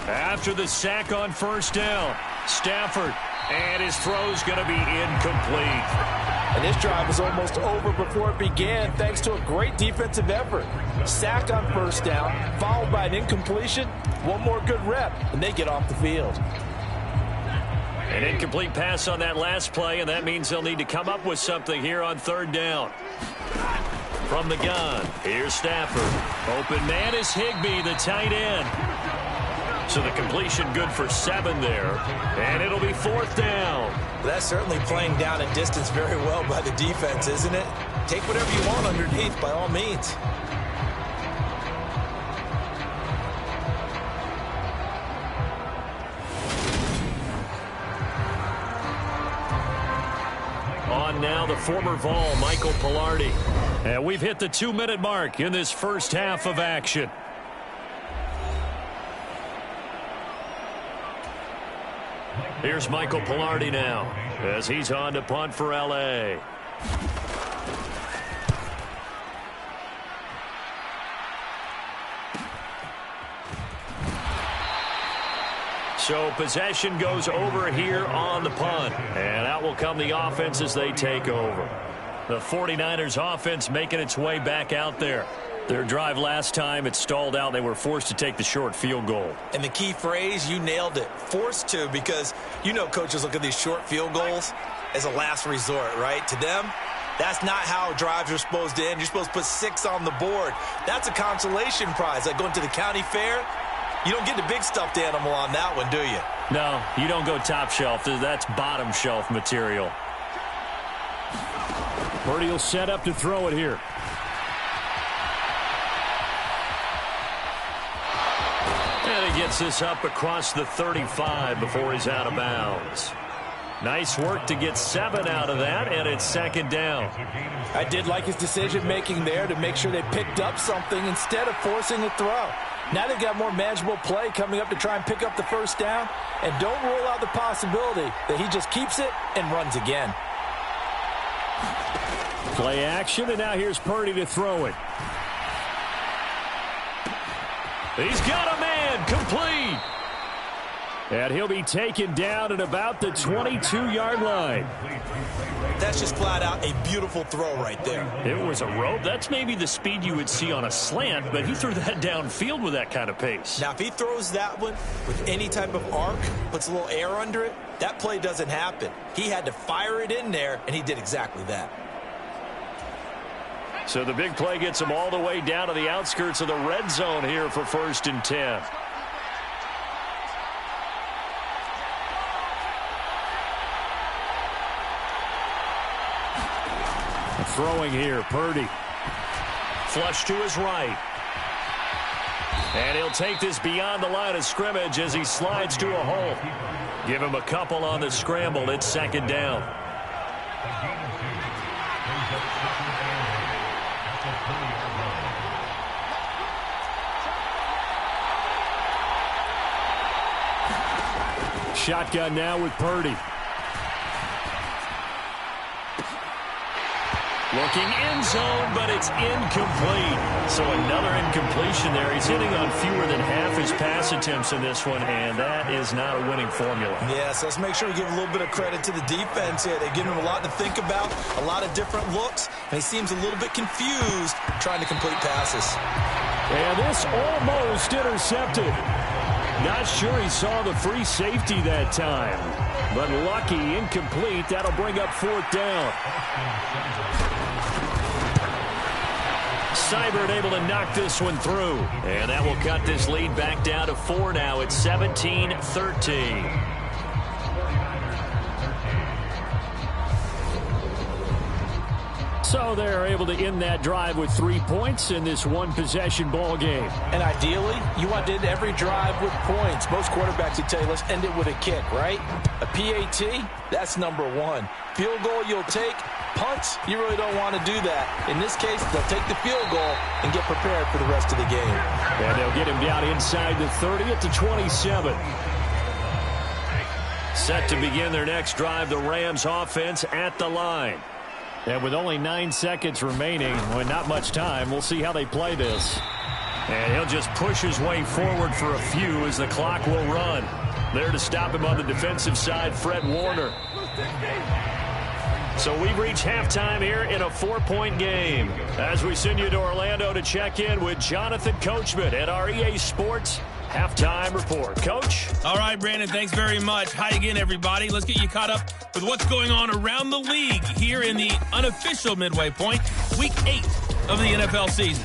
After the sack on first down, Stafford, and his throw's going to be incomplete. And this drive was almost over before it began thanks to a great defensive effort. Sack on first down, followed by an incompletion, one more good rep, and they get off the field. An incomplete pass on that last play, and that means they'll need to come up with something here on third down. From the gun, here's Stafford. Open man is Higbee, the tight end. So the completion good for 7 there. And it'll be fourth down. That's certainly playing down and distance very well by the defense, isn't it? Take whatever you want underneath by all means. On now, the former Vol, Michael Pilardi. And we've hit the 2-minute mark in this first half of action. Here's Michael Pilardi now as he's on to punt for L.A. So possession goes over here on the punt. And out will come the offense as they take over. The 49ers offense making its way back out there. Their drive last time, it stalled out. They were forced to take the short field goal. And the key phrase, you nailed it. Forced to, because you know coaches look at these short field goals as a last resort, right? To them, that's not how drives are supposed to end. You're supposed to put 6 on the board. That's a consolation prize. Like going to the county fair, you don't get the big stuffed animal on that one, do you? No, you don't go top shelf. That's bottom shelf material. Purdy will set up to throw it here. And he gets this up across the 35 before he's out of bounds. Nice work to get 7 out of that, and it's second down. I did like his decision-making there to make sure they picked up something instead of forcing a throw. Now they've got more manageable play coming up to try and pick up the first down, and don't rule out the possibility that he just keeps it and runs again. Play action, and now here's Purdy to throw it. He's got a man, complete. And he'll be taken down at about the 22-yard line. That's just flat out a beautiful throw right there. It was a rope. That's maybe the speed you would see on a slant, but he threw that downfield with that kind of pace. Now, if he throws that one with any type of arc, puts a little air under it, that play doesn't happen. He had to fire it in there, and he did exactly that. So the big play gets him all the way down to the outskirts of the red zone here for 1st and 10. Throwing here, Purdy. Flush to his right. And he'll take this beyond the line of scrimmage as he slides to a hole. Give him a couple on the scramble. It's second down. Shotgun now with Purdy. Looking in zone, but it's incomplete. So another incompletion there. He's hitting on fewer than half his pass attempts in this one, and that is not a winning formula. Yes, let's make sure we give a little bit of credit to the defense here. They've given him a lot to think about, a lot of different looks, and he seems a little bit confused trying to complete passes. And this almost intercepted. Not sure he saw the free safety that time. But lucky, incomplete. That'll bring up fourth down. Seibert able to knock this one through. And that will cut this lead back down to 4 now. It's 17-13. So they're able to end that drive with 3 points in this one-possession ball game. And ideally, you want to end every drive with points. Most quarterbacks would tell you, let's end it with a kick, right? A PAT, that's number one. Field goal you'll take. Punts, you really don't want to do that. In this case, they'll take the field goal and get prepared for the rest of the game. And they'll get him down inside the 30 at the 27. Set to begin their next drive, the Rams offense at the line. And with only 9 seconds remaining, well, not much time, we'll see how they play this. And he'll just push his way forward for a few as the clock will run. There to stop him on the defensive side, Fred Warner. So we've reached halftime here in a 4-point game. As we send you to Orlando to check in with Jonathan Coachman at our EA Sports Halftime Report. Coach? All right, Brandon, thanks very much. Hi again, everybody. Let's get you caught up with what's going on around the league here in the unofficial midway point, Week 8 of the NFL season.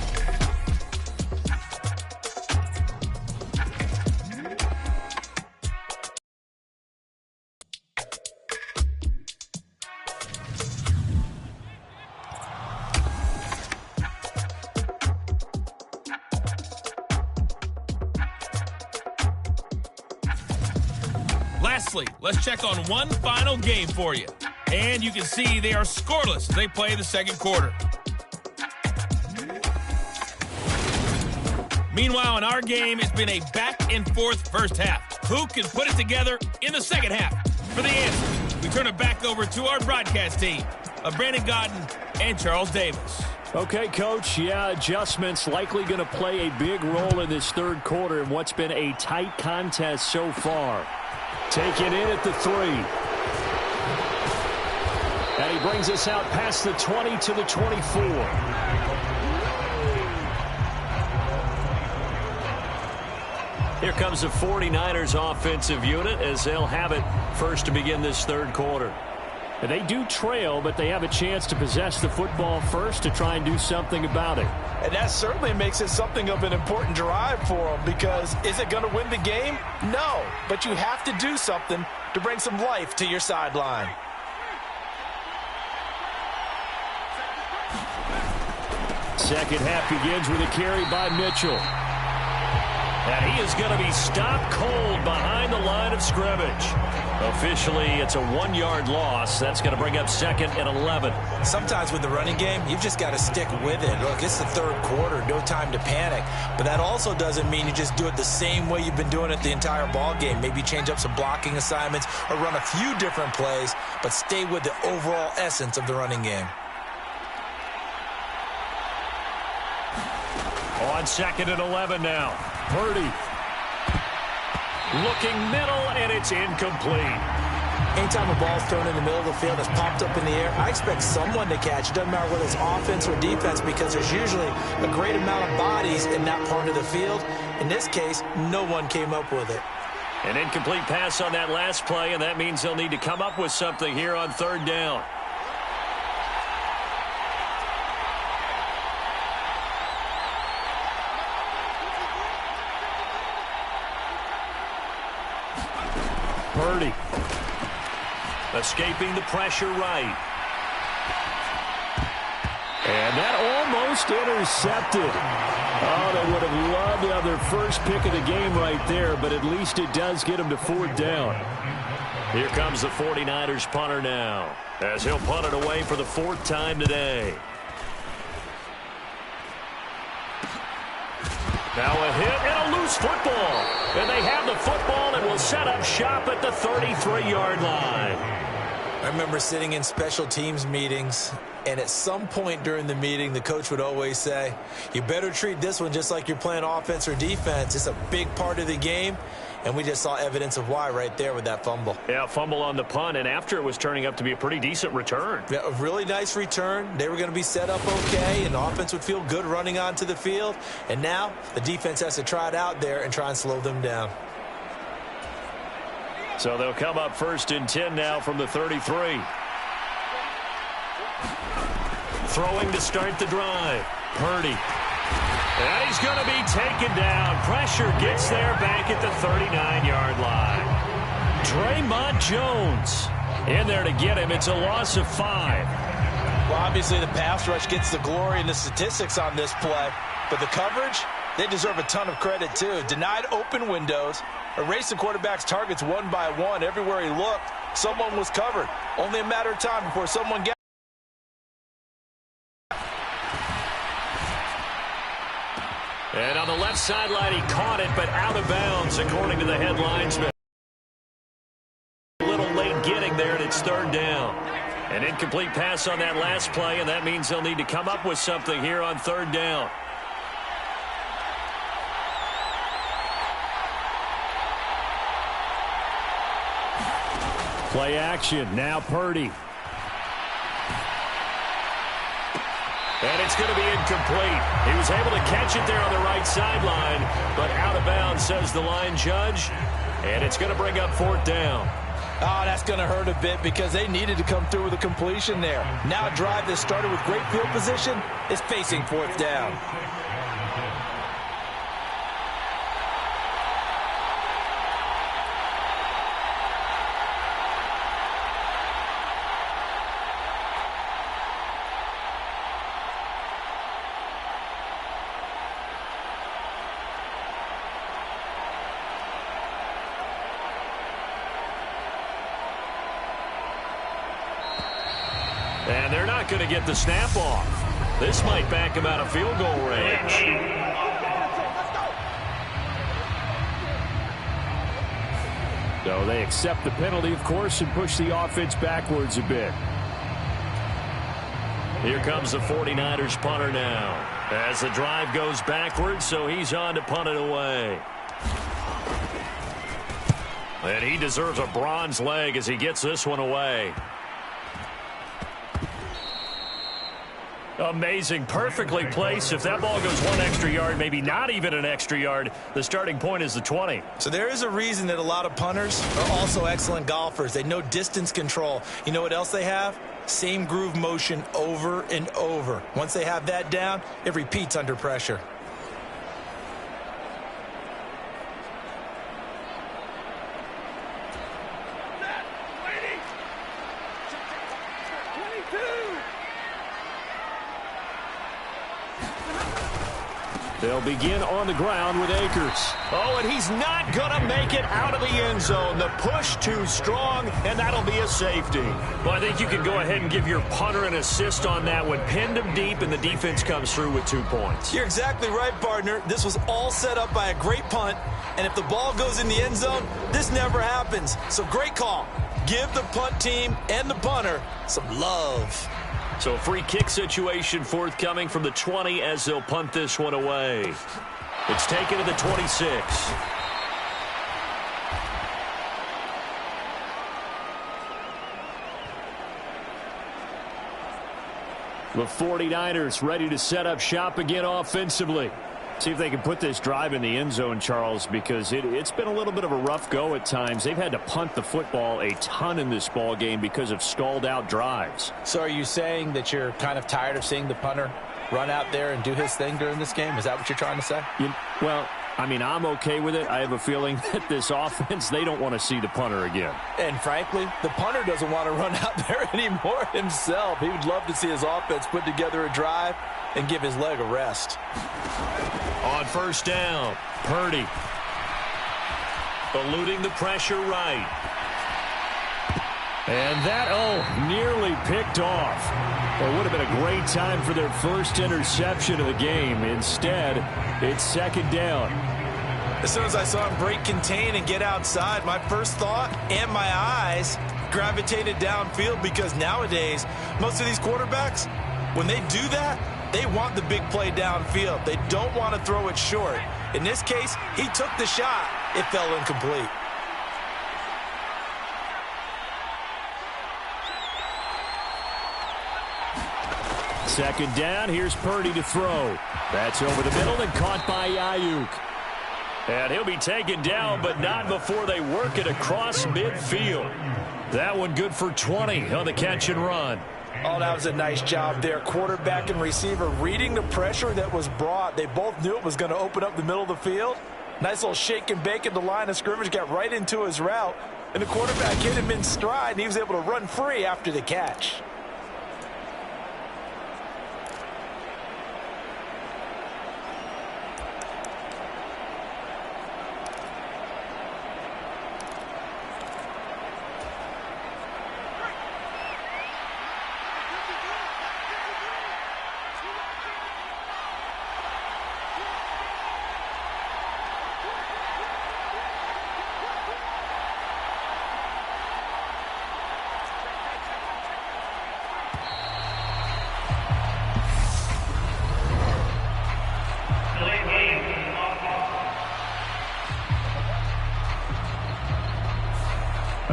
Lastly, let's check on one final game for you. And you can see they are scoreless as they play the second quarter. Meanwhile, in our game, it's been a back-and-forth first half. Who can put it together in the second half? For the answer, we turn it back over to our broadcast team of Brandon Godden and Charles Davis. Okay, Coach, adjustments likely going to play a big role in this third quarter in what's been a tight contest so far. Taken in at the 3. And he brings us out past the 20 to the 24. Here comes the 49ers offensive unit as they'll have it first to begin this third quarter. And they do trail, but they have a chance to possess the football first to try and do something about it. And that certainly makes it something of an important drive for them, because is it going to win the game? No, but you have to do something to bring some life to your sideline. Second half begins with a carry by Mitchell. And he is going to be stopped cold behind the line of scrimmage. Officially, it's a 1-yard loss. That's going to bring up second and 11. Sometimes with the running game, you've just got to stick with it. Look, it's the third quarter, no time to panic. But that also doesn't mean you just do it the same way you've been doing it the entire ball game. Maybe change up some blocking assignments or run a few different plays, but stay with the overall essence of the running game. On second and 11 now. Purdy. Looking middle, and it's incomplete. Anytime a ball's thrown in the middle of the field that's popped up in the air, I expect someone to catch. It doesn't matter whether it's offense or defense, because there's usually a great amount of bodies in that part of the field. In this case, no one came up with it. An incomplete pass on that last play, and that means they'll need to come up with something here on third down. Purdy. Escaping the pressure right. And that almost intercepted. Oh, they would have loved to have their first pick of the game right there, but at least it does get them to fourth down. Here comes the 49ers punter now, as he'll punt it away for the 4th time today. Now a hit and a loose football. And they have the football and will set up shop at the 33-yard line. I remember sitting in special teams meetings, and at some point during the meeting, the coach would always say, you better treat this one just like you're playing offense or defense. It's a big part of the game, and we just saw evidence of why right there with that fumble. Yeah, fumble on the punt, and after it was turning up to be a pretty decent return. Yeah, a really nice return. They were going to be set up okay, and the offense would feel good running onto the field. And now the defense has to try it out there and try and slow them down. So they'll come up 1st and 10 now from the 33. Throwing to start the drive. Purdy. And he's going to be taken down. Pressure gets there back at the 39-yard line. Draymond Jones in there to get him. It's a loss of 5. Well, obviously the pass rush gets the glory and the statistics on this play. But the coverage, they deserve a ton of credit too. Denied open windows. Erased the quarterback's targets one by one. Everywhere he looked, someone was covered. Only a matter of time before someone got. And on the left sideline, he caught it, but out of bounds, according to the head linesman. A little late getting there, and it's 3rd down. An incomplete pass on that last play, and that means they'll need to come up with something here on 3rd down. Play action. Now Purdy. And it's going to be incomplete. He was able to catch it there on the right sideline, but out of bounds, says the line judge. And it's going to bring up 4th down. Oh, that's going to hurt a bit because they needed to come through with a completion there. Now a drive that started with great field position is facing 4th down. And they're not going to get the snap off. This might back him out of field goal range. So they accept the penalty, of course, and push the offense backwards a bit. Here comes the 49ers punter now. As the drive goes backwards, so he's on to punt it away. And he deserves a bronze leg as he gets this one away. Amazing. Perfectly placed. If that ball goes 1 extra yard, maybe not even an extra yard, the starting point is the 20. So there is a reason that a lot of punters are also excellent golfers. They know distance control. You know what else they have? Same groove motion over and over. Once they have that down, it repeats under pressure. They'll begin on the ground with Akers. Oh, and he's not going to make it out of the end zone. The push too strong, and that'll be a safety. Well, I think you can go ahead and give your punter an assist on that one. Pinned him deep, and the defense comes through with 2 points. You're exactly right, partner. This was all set up by a great punt, and if the ball goes in the end zone, this never happens. So great call. Give the punt team and the punter some love. So a free kick situation forthcoming from the 20 as they'll punt this one away. It's taken to the 26. The 49ers ready to set up shop again offensively. See if they can put this drive in the end zone, Charles, because it's been a little bit of a rough go at times. They've had to punt the football a ton in this ball game because of stalled out drives. So are you saying that you're kind of tired of seeing the punter run out there and do his thing during this game? Is that what you're trying to say? Well, I mean, I'm okay with it. I have a feeling that this offense, they don't want to see the punter again. And frankly, the punter doesn't want to run out there anymore himself. He would love to see his offense put together a drive and give his leg a rest. On 1st down, Purdy. Eluding the pressure right. And that, nearly picked off. It would have been a great time for their first interception of the game. Instead, it's 2nd down. As soon as I saw him break contain and get outside, my first thought and my eyes gravitated downfield because nowadays, most of these quarterbacks, when they do that, they want the big play downfield. They don't want to throw it short. In this case, he took the shot. It fell incomplete. Second down, here's Purdy to throw. That's over the middle and caught by Ayuk. And he'll be taken down, but not before they work it across midfield. That one good for 20 on the catch and run. Oh, that was a nice job there. Quarterback and receiver reading the pressure that was brought. They both knew it was going to open up the middle of the field. Nice little shake and bake at the line of scrimmage, got right into his route. And the quarterback hit him in stride, and he was able to run free after the catch.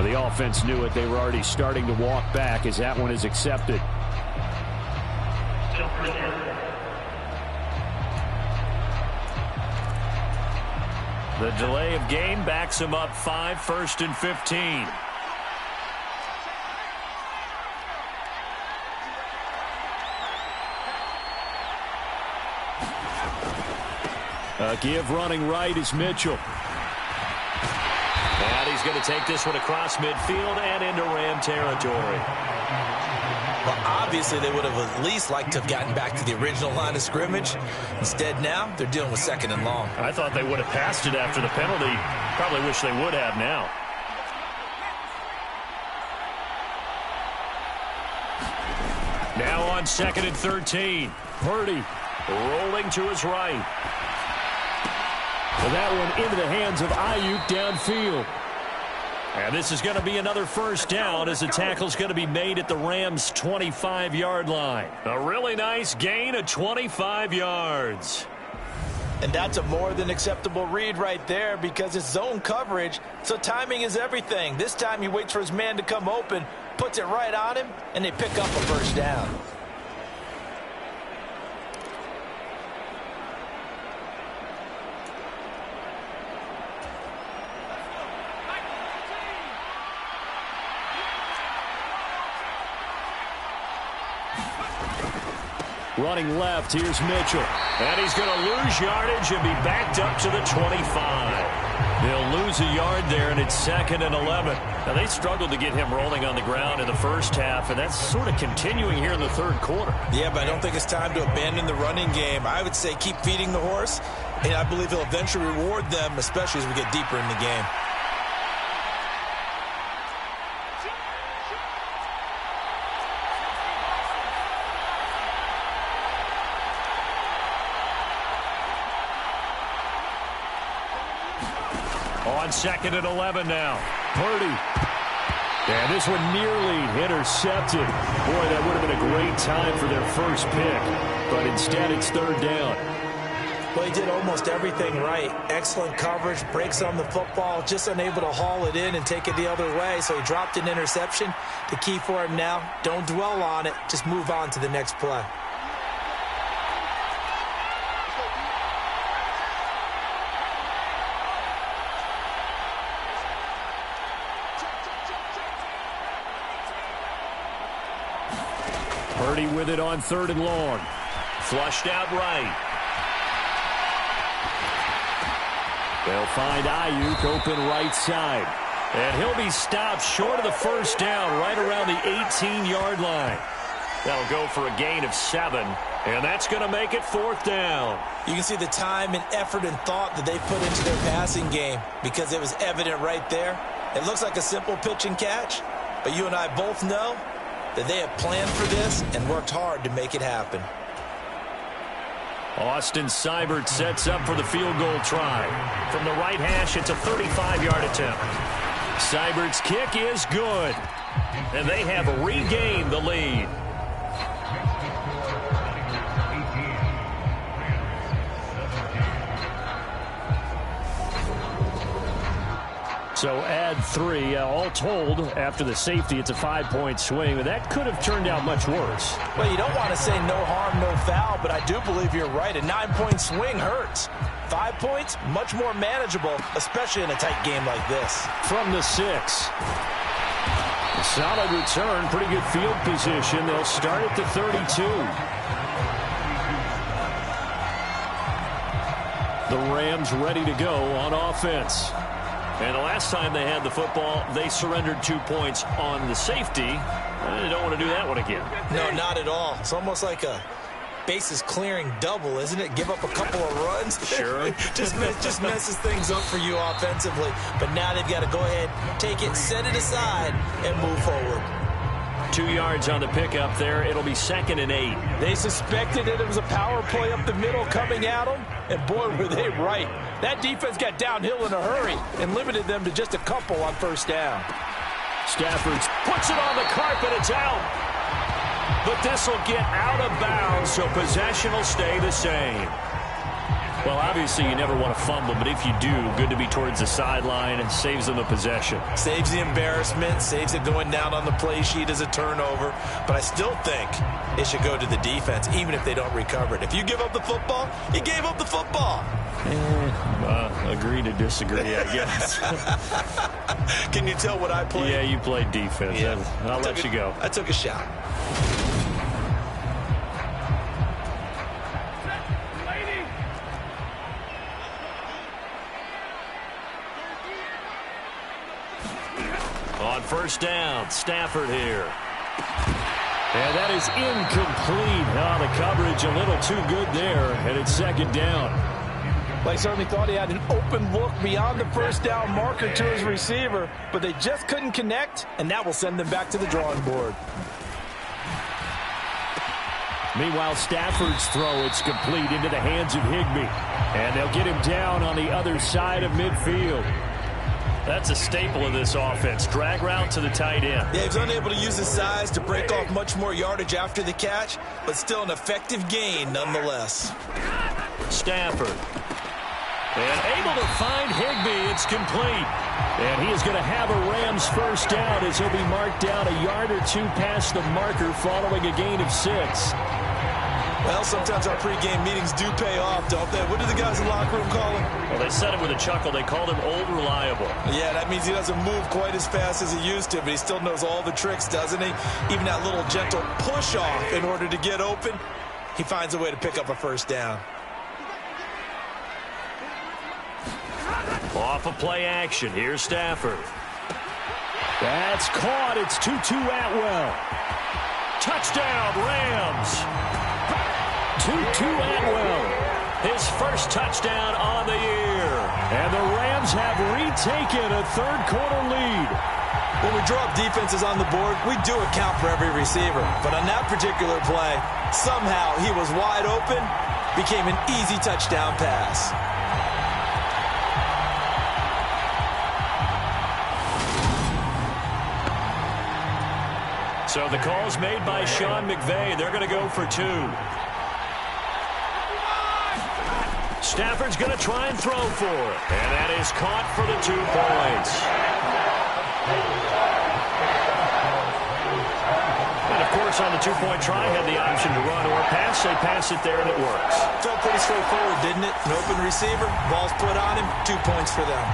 The offense knew it. They were already starting to walk back as that one is accepted. The delay of game backs him up 5, 1st and 15. A give running right is Mitchell. And he's going to take this one across midfield and into Ram territory. Well, obviously they would have at least liked to have gotten back to the original line of scrimmage. Instead now, they're dealing with 2nd and long. I thought they would have passed it after the penalty. Probably wish they would have now. Now on 2nd and 13. Purdy rolling to his right. Well, that one into the hands of Ayuk downfield. And this is going to be another first down as the tackle's going to be made at the Rams' 25-yard line. A really nice gain of 25 yards. And that's a more than acceptable read right there because it's zone coverage, so timing is everything. This time he waits for his man to come open, puts it right on him, and they pick up a first down. Running left, here's Mitchell. And he's going to lose yardage and be backed up to the 25. They'll lose a yard there, and it's 2nd and 11. Now, they struggled to get him rolling on the ground in the first half, and that's sort of continuing here in the third quarter. Yeah, but I don't think it's time to abandon the running game. I would say keep feeding the horse, and I believe he'll eventually reward them, especially as we get deeper in the game. On 2nd and 11 now. Purdy. And this one nearly intercepted. Boy, that would have been a great time for their first pick. But instead, it's 3rd down. Well, he did almost everything right. Excellent coverage, breaks on the football, just unable to haul it in and take it the other way. So he dropped an interception. The key for him now, don't dwell on it. Just move on to the next play. Purdy with it on 3rd and long. Flushed out right. They'll find Ayuk open right side. And he'll be stopped short of the first down right around the 18-yard line. That'll go for a gain of 7. And that's going to make it 4th down. You can see the time and effort and thought that they put into their passing game because it was evident right there. It looks like a simple pitch and catch, but you and I both know that they have planned for this and worked hard to make it happen. Austin Seibert sets up for the field goal try. From the right hash, it's a 35-yard attempt. Seibert's kick is good. And they have regained the lead. So add 3. All told, after the safety, it's a 5-point swing. But that could have turned out much worse. Well, you don't want to say no harm, no foul, but I do believe you're right. A 9-point swing hurts. 5 points, much more manageable, especially in a tight game like this. From the 6. A solid return, pretty good field position. They'll start at the 32. The Rams ready to go on offense. And the last time they had the football, they surrendered 2 points on the safety. They don't want to do that one again. No, not at all. It's almost like a bases clearing double, isn't it? Give up a couple of runs. Sure. just messes things up for you offensively. But now they've got to go ahead, take it, set it aside, and move forward. 2 yards on the pickup there. It'll be 2nd and 8. They suspected that it was a power play up the middle coming at them, and boy, were they right. That defense got downhill in a hurry and limited them to just a couple on first down. Stafford puts it on the carpet. It's out. But this will get out of bounds, so possession will stay the same. Well, obviously, you never want to fumble, but if you do, good to be towards the sideline. It saves them the possession. Saves the embarrassment, saves it going down on the play sheet as a turnover. But I still think it should go to the defense, even if they don't recover it. If you give up the football, you gave up the football. Agree to disagree, I guess. Can you tell what I played? Yeah, you played defense. Yeah. I'll let you go. I took a shot. On first down, Stafford here. And that is incomplete. The coverage a little too good there, and it's 2nd down. Well, he certainly thought he had an open look beyond the first down marker to his receiver, but they just couldn't connect, and that will send them back to the drawing board. Meanwhile, Stafford's throw, it's complete into the hands of Higbee. And they'll get him down on the other side of midfield. That's a staple of this offense. Drag route to the tight end. Yeah, he was unable to use his size to break off much more yardage after the catch, but still an effective gain nonetheless. Stafford. And able to find Higbee. It's complete. And he is going to have a Rams first down as he'll be marked down a yard or 2 past the marker following a gain of 6. Well, sometimes our pregame meetings do pay off, don't they? What do the guys in the locker room call him? Well, they said it with a chuckle. They called him Old Reliable. Yeah, that means he doesn't move quite as fast as he used to, but he still knows all the tricks, doesn't he? Even that little gentle push-off in order to get open, he finds a way to pick up a first down. Off of play action. Here's Stafford. That's caught. It's 2-2 Atwell. Touchdown, Rams. 2-2 Atwell. His first touchdown on the year. And the Rams have retaken a third-quarter lead. When we draw up defenses on the board, we do account for every receiver. But on that particular play, somehow he was wide open, became an easy touchdown pass. So the call's made by Sean McVay. They're going to go for 2. Stafford's going to try and throw for it. And that is caught for the 2 points. And, of course, on the 2-point try, had the option to run or pass. They pass it there, and it works. Felt pretty straightforward, didn't it? An open receiver, ball's put on him, 2 points for them.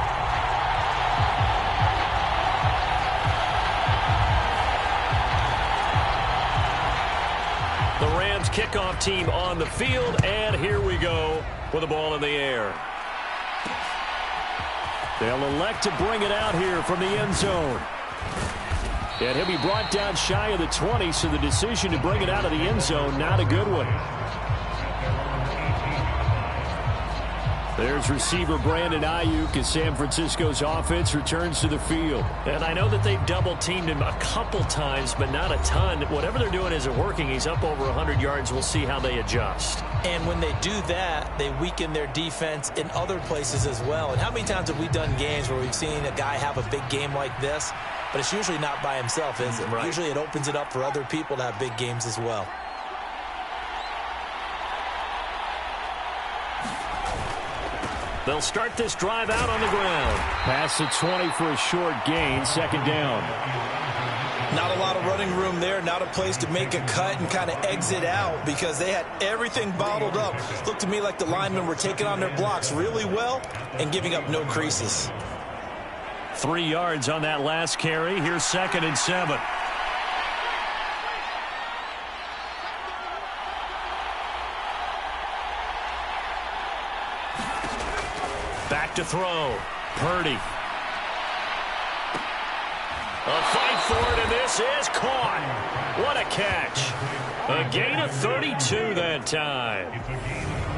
The Rams kickoff team on the field, and here we go with the ball in the air. They'll elect to bring it out here from the end zone. And he'll be brought down shy of the 20, so the decision to bring it out of the end zone, not a good one. There's receiver Brandon Ayuk as San Francisco's offense returns to the field. And I know that they've double-teamed him a couple times, but not a ton. Whatever they're doing isn't working. He's up over 100 yards. We'll see how they adjust. And when they do that, they weaken their defense in other places as well. And how many times have we done games where we've seen a guy have a big game like this, but it's usually not by himself, is it? Right. Usually it opens it up for other people to have big games as well. They'll start this drive out on the ground. Pass the 20 for a short gain, second down. Not a lot of running room there, not a place to make a cut and kind of exit out because they had everything bottled up. Looked to me like the linemen were taking on their blocks really well and giving up no creases. 3 yards on that last carry. Here's 2nd and 7. Back to throw. Purdy. A fight for it, and this is caught. What a catch. A gain of 32 that time.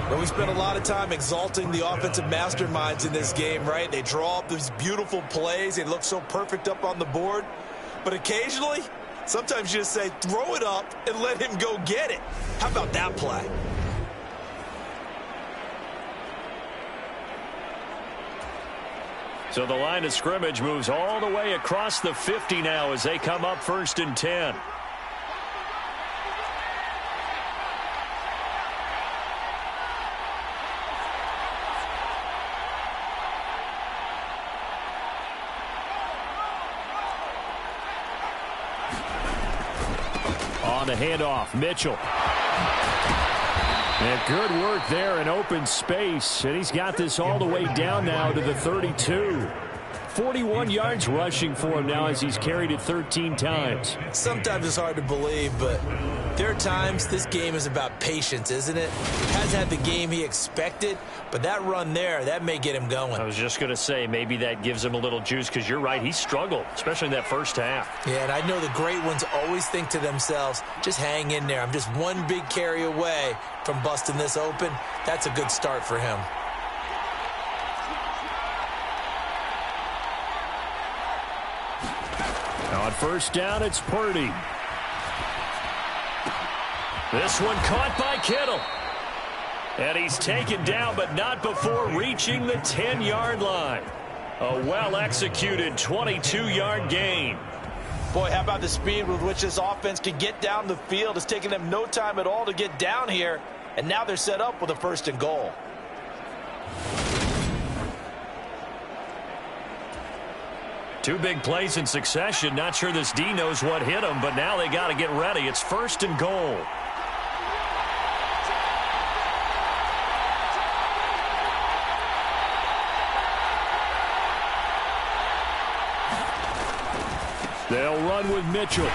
Well, we spent a lot of time exalting the offensive masterminds in this game, right? They draw up these beautiful plays. They look so perfect up on the board. But occasionally, sometimes you just say, throw it up and let him go get it. How about that play? So the line of scrimmage moves all the way across the 50 now as they come up 1st and 10. On the handoff, Mitchell. And good work there in open space. And he's got this all the way down now to the 32. 41 yards rushing for him now as he's carried it 13 times. Sometimes it's hard to believe, but there are times this game is about patience, isn't it? He hasn't had the game he expected, but that run there, that may get him going. I was just going to say maybe that gives him a little juice because you're right. He struggled, especially in that first half. Yeah, and I know the great ones always think to themselves, just hang in there. I'm just one big carry away from busting this open. That's a good start for him. On 1st down, it's Purdy. This one caught by Kittle. And he's taken down, but not before reaching the 10-yard line. A well-executed 22-yard gain. Boy, how about the speed with which this offense can get down the field? It's taken them no time at all to get down here, and now they're set up with a 1st and goal. Two big plays in succession. Not sure this D knows what hit him, but now they got to get ready. It's 1st and goal. They'll run with Mitchell.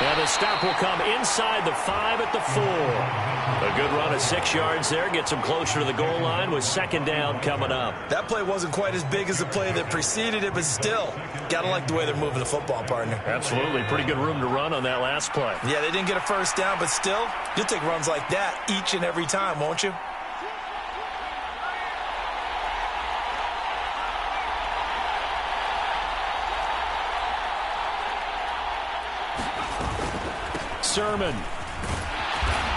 And the stop will come inside the 5 at the 4. A good run of 6 yards there. Gets them closer to the goal line with 2nd down coming up. That play wasn't quite as big as the play that preceded it, but still, got to like the way they're moving the football, partner. Absolutely. Pretty good room to run on that last play. Yeah, they didn't get a 1st down, but still, you'll take runs like that each and every time, won't you? Sermon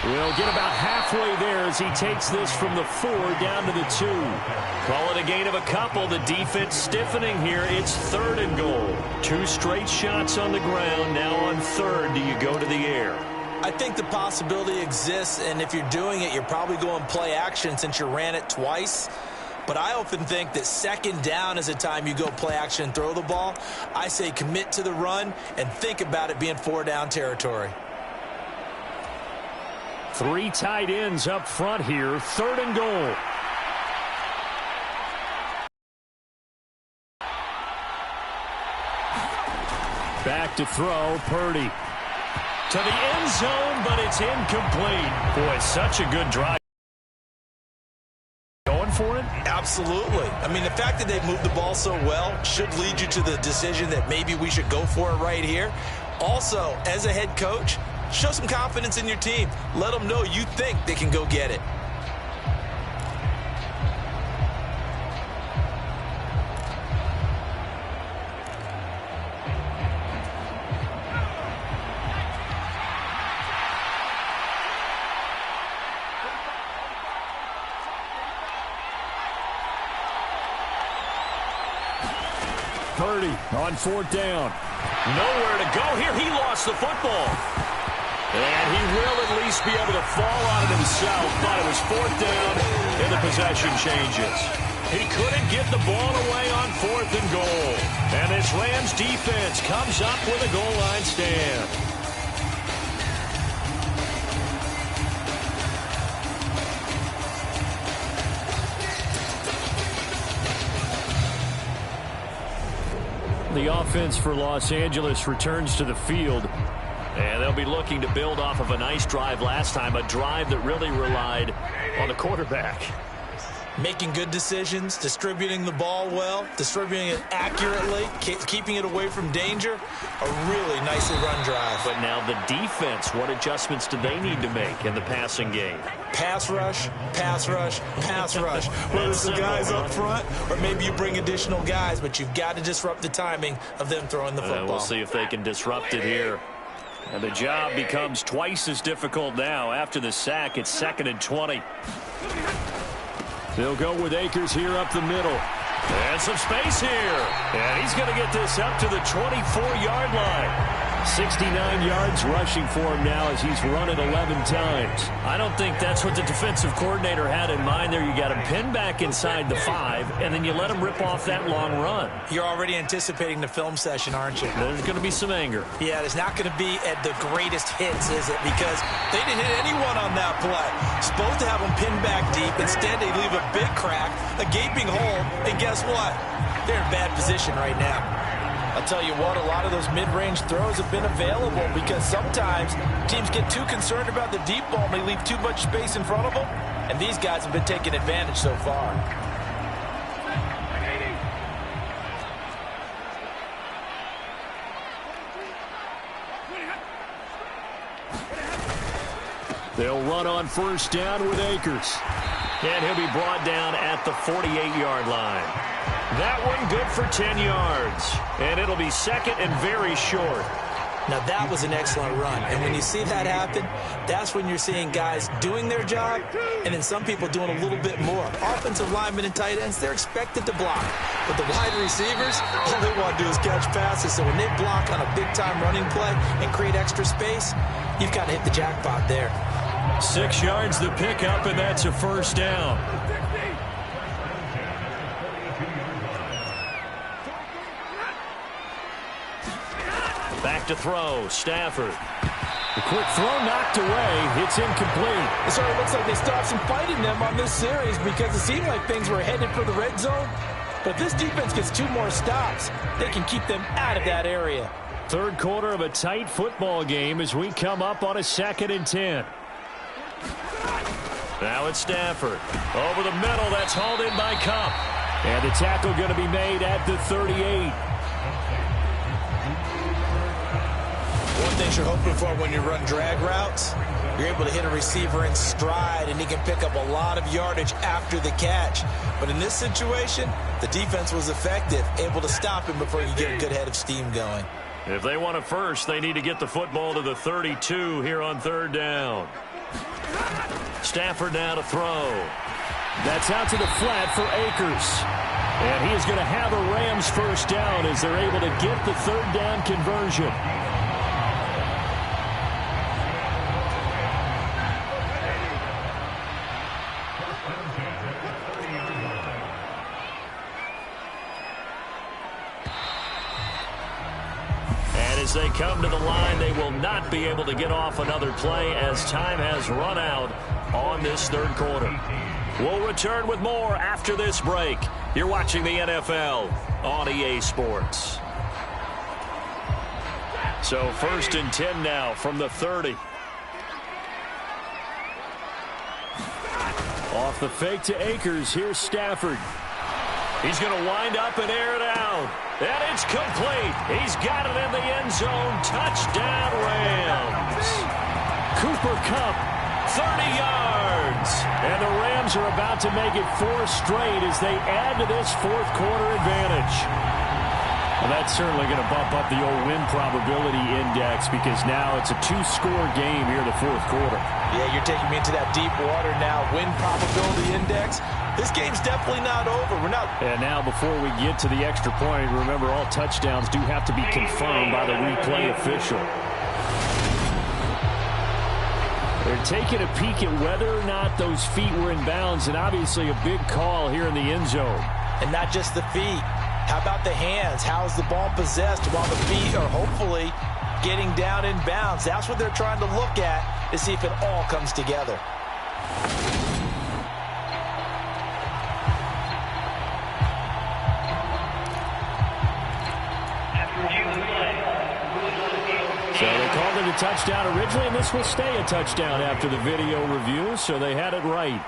will get about halfway there as he takes this from the 4 down to the 2. Call it a gain of a couple. The defense stiffening here. It's 3rd and goal. 2 straight shots on the ground. Now on 3rd, do you go to the air? I think the possibility exists, and if you're doing it, you're probably going play action since you ran it twice. But I often think that 2nd down is a time you go play action and throw the ball. I say commit to the run and think about it being 4 down territory. 3 tight ends up front here. 3rd and goal. Back to throw, Purdy. To the end zone, but it's incomplete. Boy, such a good drive. Going for it? Absolutely. I mean, the fact that they've moved the ball so well should lead you to the decision that maybe we should go for it right here. Also, as a head coach, show some confidence in your team. Let them know you think they can go get it. Purdy on fourth down. Nowhere to go here. He lost the football. And he will at least be able to fall on it himself, but it was fourth down and the possession changes. He couldn't get the ball away on fourth and goal. And this Rams defense comes up with a goal line stand. The offense for Los Angeles returns to the field. And they'll be looking to build off of a nice drive last time, a drive that really relied on the quarterback. Making good decisions, distributing the ball well, distributing it accurately, keeping it away from danger. A really nicely run drive. But now the defense, what adjustments do they need to make in the passing game? Pass rush, pass rush, pass rush. Whether it's the guys up front or maybe you bring additional guys, but you've got to disrupt the timing of them throwing the football. We'll see if they can disrupt it here. And the job becomes twice as difficult now. After the sack, it's 2nd and 20. They'll go with Akers here up the middle. And some space here. And he's going to get this up to the 24-yard line. 69 yards rushing for him now as he's run it 11 times. I don't think that's what the defensive coordinator had in mind there. You got him pinned back inside the 5, and then you let him rip off that long run. You're already anticipating the film session, aren't you? There's going to be some anger. Yeah, there's not going to be at the greatest hits, is it? Because they didn't hit anyone on that play. Supposed to have them pinned back deep. Instead, they leave a big crack, a gaping hole, and guess what? They're in bad position right now. I'll tell you what, a lot of those mid-range throws have been available because sometimes teams get too concerned about the deep ball and they leave too much space in front of them, and these guys have been taking advantage so far. They'll run on first down with Akers. And he'll be brought down at the 48-yard line. That one good for 10 yards. And it'll be 2nd and very short. Now that was an excellent run. And when you see that happen, that's when you're seeing guys doing their job and then some people doing a little bit more. Offensive linemen and tight ends, they're expected to block. But the wide receivers, all they want to do is catch passes. So when they block on a big-time running play and create extra space, you've got to hit the jackpot there. 6 yards the pickup, and that's a first down. Back to throw, Stafford. The quick throw knocked away. It's incomplete. It sort of looks like they stopped some fighting them on this series because it seemed like things were headed for the red zone. But if this defense gets 2 more stops, they can keep them out of that area. Third quarter of a tight football game as we come up on a 2nd and 10. Now it's Stafford. Over the middle, that's hauled in by Cup. And the tackle going to be made at the 38. One thing you're hoping for when you run drag routes, you're able to hit a receiver in stride, and he can pick up a lot of yardage after the catch. But in this situation, the defense was effective, able to stop him before you get a good head of steam going. If they want it first, they need to get the football to the 32 here on 3rd down. Stafford now to throw. That's out to the flat for Akers. And he is going to have a Rams first down as they're able to get the 3rd down conversion. As they come to the line, they will not be able to get off another play as time has run out on this 3rd quarter. We'll return with more after this break. You're watching the NFL on EA Sports. So 1st and 10 now from the 30. Off the fake to Akers, here's Stafford. He's going to wind up and air it out. And it's complete. He's got it in the end zone. Touchdown, Rams. Cooper Kupp, 30 yards. And the Rams are about to make it 4 straight as they add to this 4th quarter advantage. Well, that's certainly going to bump up the old win probability index because now it's a two-score game here in the fourth quarter. Yeah, you're taking me into that deep water now. Win probability index. This game's definitely not over. We're not. And now before we get to the extra point, remember all touchdowns do have to be confirmed by the replay official. They're taking a peek at whether or not those feet were in bounds, and obviously a big call here in the end zone. And not just the feet. How about the hands? How's the ball possessed while the feet are hopefully getting down in bounds? That's what they're trying to look at to see if it all comes together. So they called it a touchdown originally, and this will stay a touchdown after the video review, so they had it right.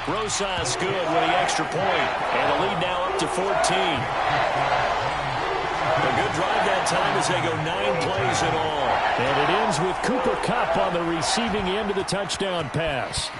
Rosas good with the extra point, and the lead now up to 14. A good drive that time as they go 9 plays in all. And it ends with Cooper Kupp on the receiving end of the touchdown pass.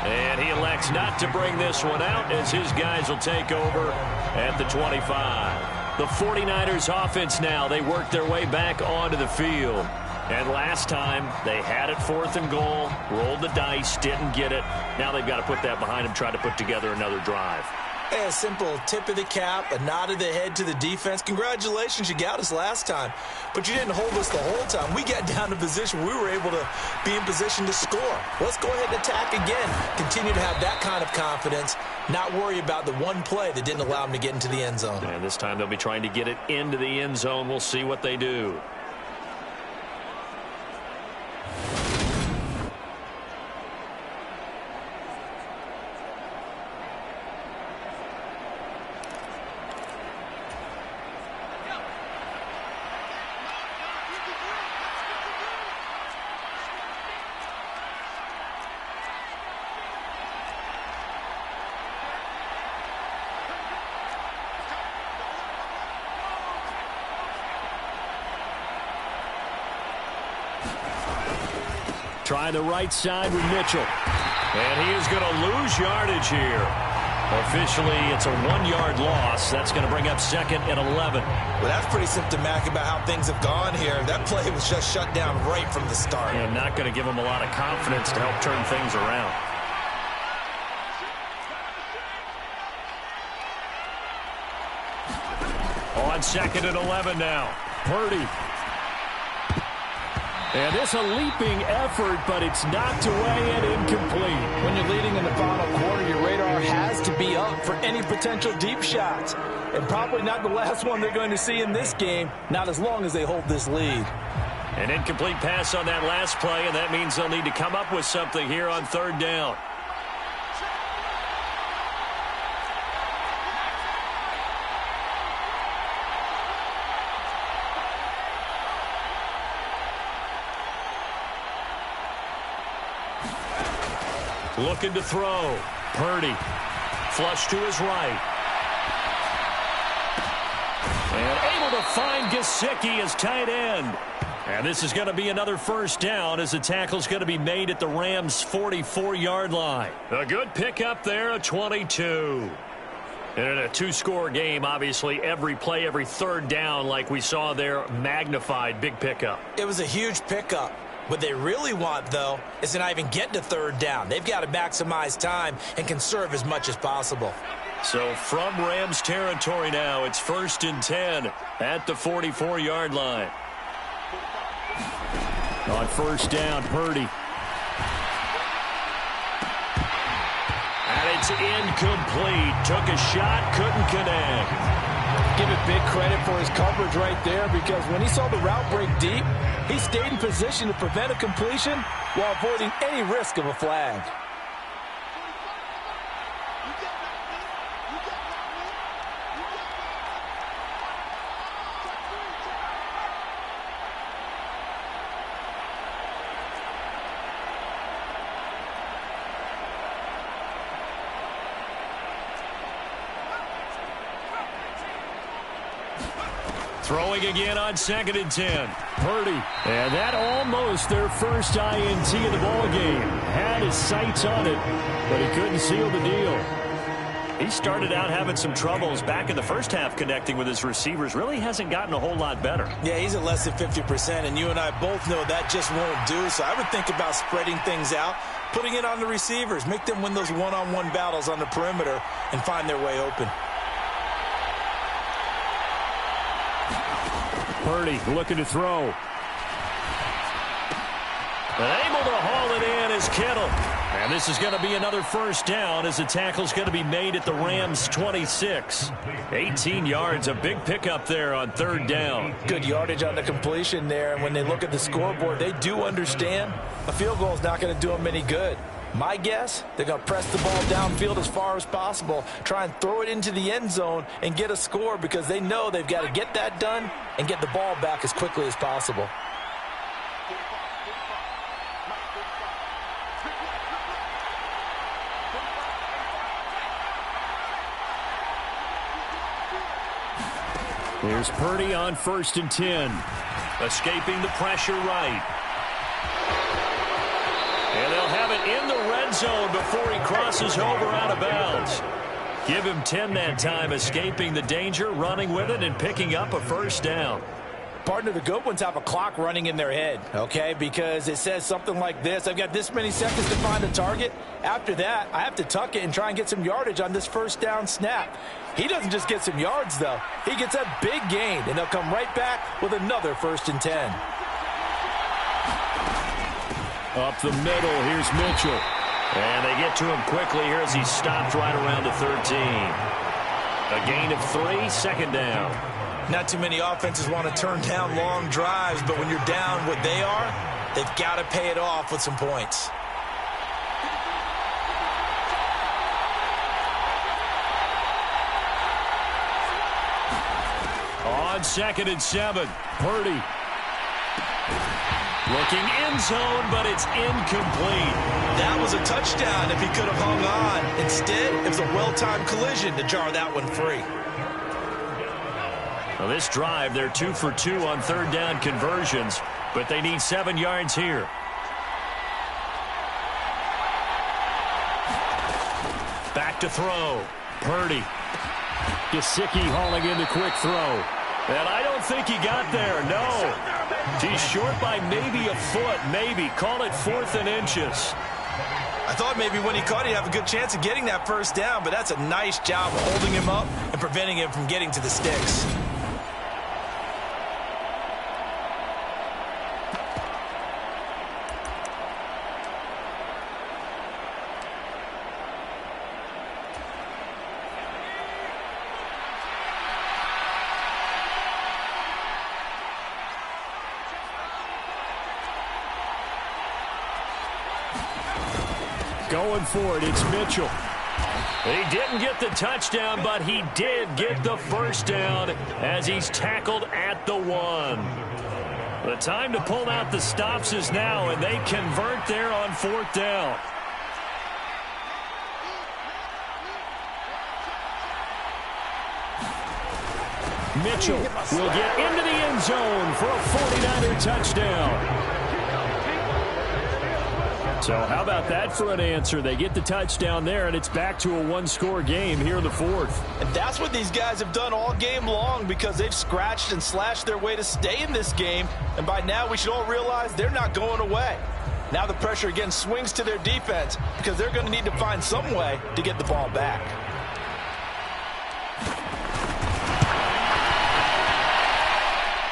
And he elects not to bring this one out as his guys will take over at the 25. The 49ers offense now, they work their way back onto the field. And last time, they had it 4th and goal, rolled the dice, didn't get it. Now they've got to put that behind them, try to put together another drive. A simple tip of the cap, a nod of the head to the defense. Congratulations, you got us last time. But you didn't hold us the whole time. We got down to position. We were able to be in position to score. Let's go ahead and attack again. Continue to have that kind of confidence. Not worry about the one play that didn't allow them to get into the end zone. And this time they'll be trying to get it into the end zone. We'll see what they do. Try the right side with Mitchell. And he is going to lose yardage here. Officially, it's a 1-yard loss. That's going to bring up 2nd and 11. Well, that's pretty symptomatic about how things have gone here. That play was just shut down right from the start. And not going to give them a lot of confidence to help turn things around. On 2nd and 11 now. Purdy. And this a leaping effort, but it's knocked away and incomplete. When you're leading in the final quarter, your radar has to be up for any potential deep shots. And probably not the last one they're going to see in this game, not as long as they hold this lead. An incomplete pass on that last play, and that means they'll need to come up with something here on 3rd down. Looking to throw. Purdy. Flush to his right. And able to find Gesicki as tight end. And this is going to be another 1st down as the tackle's going to be made at the Rams' 44-yard line. A good pickup there, a 22. And in a 2-score game, obviously, every play, every 3rd down, like we saw there, magnified. Big pickup. It was a huge pickup. What they really want, though, is to not even get to 3rd down. They've got to maximize time and conserve as much as possible. So from Rams territory now, it's 1st and 10 at the 44-yard line. On 1st down, Purdy. And it's incomplete. Took a shot, couldn't connect. Give it big credit for his coverage right there, because when he saw the route break deep, he stayed in position to prevent a completion while avoiding any risk of a flag. Throwing again on 2nd and 10. Purdy. And that almost their first INT of the ball game. Had his sights on it, but he couldn't seal the deal. He started out having some troubles back in the first half connecting with his receivers. Really hasn't gotten a whole lot better. Yeah, he's at less than 50%, and you and I both know that just won't do. So I would think about spreading things out, putting it on the receivers, make them win those one-on-one battles on the perimeter and find their way open. Purdy looking to throw. And able to haul it in is Kittle. And this is going to be another first down as the tackle's going to be made at the Rams' 26. 18 yards, a big pickup there on 3rd down. Good yardage on the completion there. And when they look at the scoreboard, they do understand a field goal is not going to do them any good. My guess, they're going to press the ball downfield as far as possible, try and throw it into the end zone and get a score because they know they've got to get that done and get the ball back as quickly as possible. Here's Purdy on 1st and 10. Escaping the pressure right. And they'll have it in the red zone before he crosses over out of bounds. Give him 10 that time, escaping the danger, running with it, and picking up a first down. Partner, the good ones have a clock running in their head, okay? Because it says something like this. I've got this many seconds to find a target. After that, I have to tuck it and try and get some yardage on this first down snap. He doesn't just get some yards, though. He gets a big gain, and they'll come right back with another 1st and 10. Up the middle, here's Mitchell. And they get to him quickly here as he stopped right around the 13. A gain of 3, 2nd down. Not too many offenses want to turn down long drives, but when you're down what they are, they've got to pay it off with some points. On 2nd and 7, Purdy. Looking end zone, but it's incomplete. That was a touchdown if he could have hung on. Instead, it was a well-timed collision to jar that one free. Well, this drive, they're 2 for 2 on 3rd down conversions, but they need 7 yards here. Back to throw. Purdy. Gesicki hauling in the quick throw. And I don't think he got there, no. He's short by maybe a foot, maybe. Call it 4th and inches. I thought maybe when he caught it, he'd have a good chance of getting that first down, but that's a nice job of holding him up and preventing him from getting to the sticks. Going for it, it's Mitchell. He didn't get the touchdown, but he did get the first down as he's tackled at the 1. The time to pull out the stops is now, and they convert there on 4th down. Mitchell will get into the end zone for a 49er touchdown. So how about that for an answer? They get the touchdown there, and it's back to a 1-score game here in the 4th. And that's what these guys have done all game long because they've scratched and slashed their way to stay in this game. And by now, we should all realize they're not going away. Now the pressure again swings to their defense because they're going to need to find some way to get the ball back.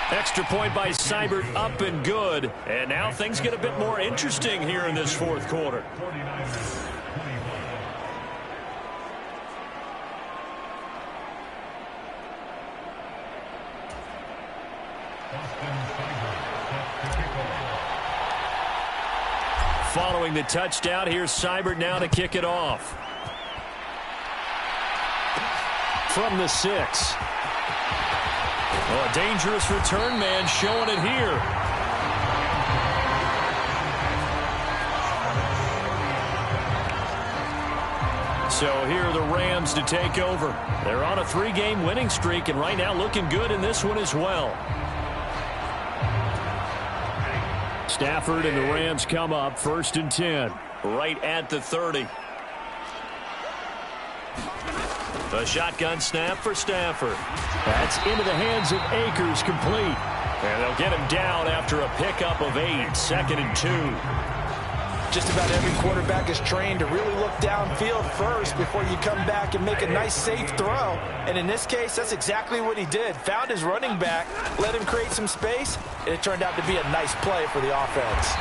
Extra point by Seibert, up and good. And now things get a bit more interesting here in this 4th quarter. Following the touchdown, here's Seibert now to kick it off. From the 6. Oh, a dangerous return man showing it here. So here are the Rams to take over. They're on a 3-game winning streak, and right now looking good in this one as well. Stafford and the Rams come up 1st and 10. Right at the 30. A shotgun snap for Stafford. That's into the hands of Akers, complete. And they'll get him down after a pickup of 8. 2nd and 2. Just about every quarterback is trained to really look downfield first before you come back and make a nice, safe throw. And in this case, that's exactly what he did. Found his running back, let him create some space, and it turned out to be a nice play for the offense.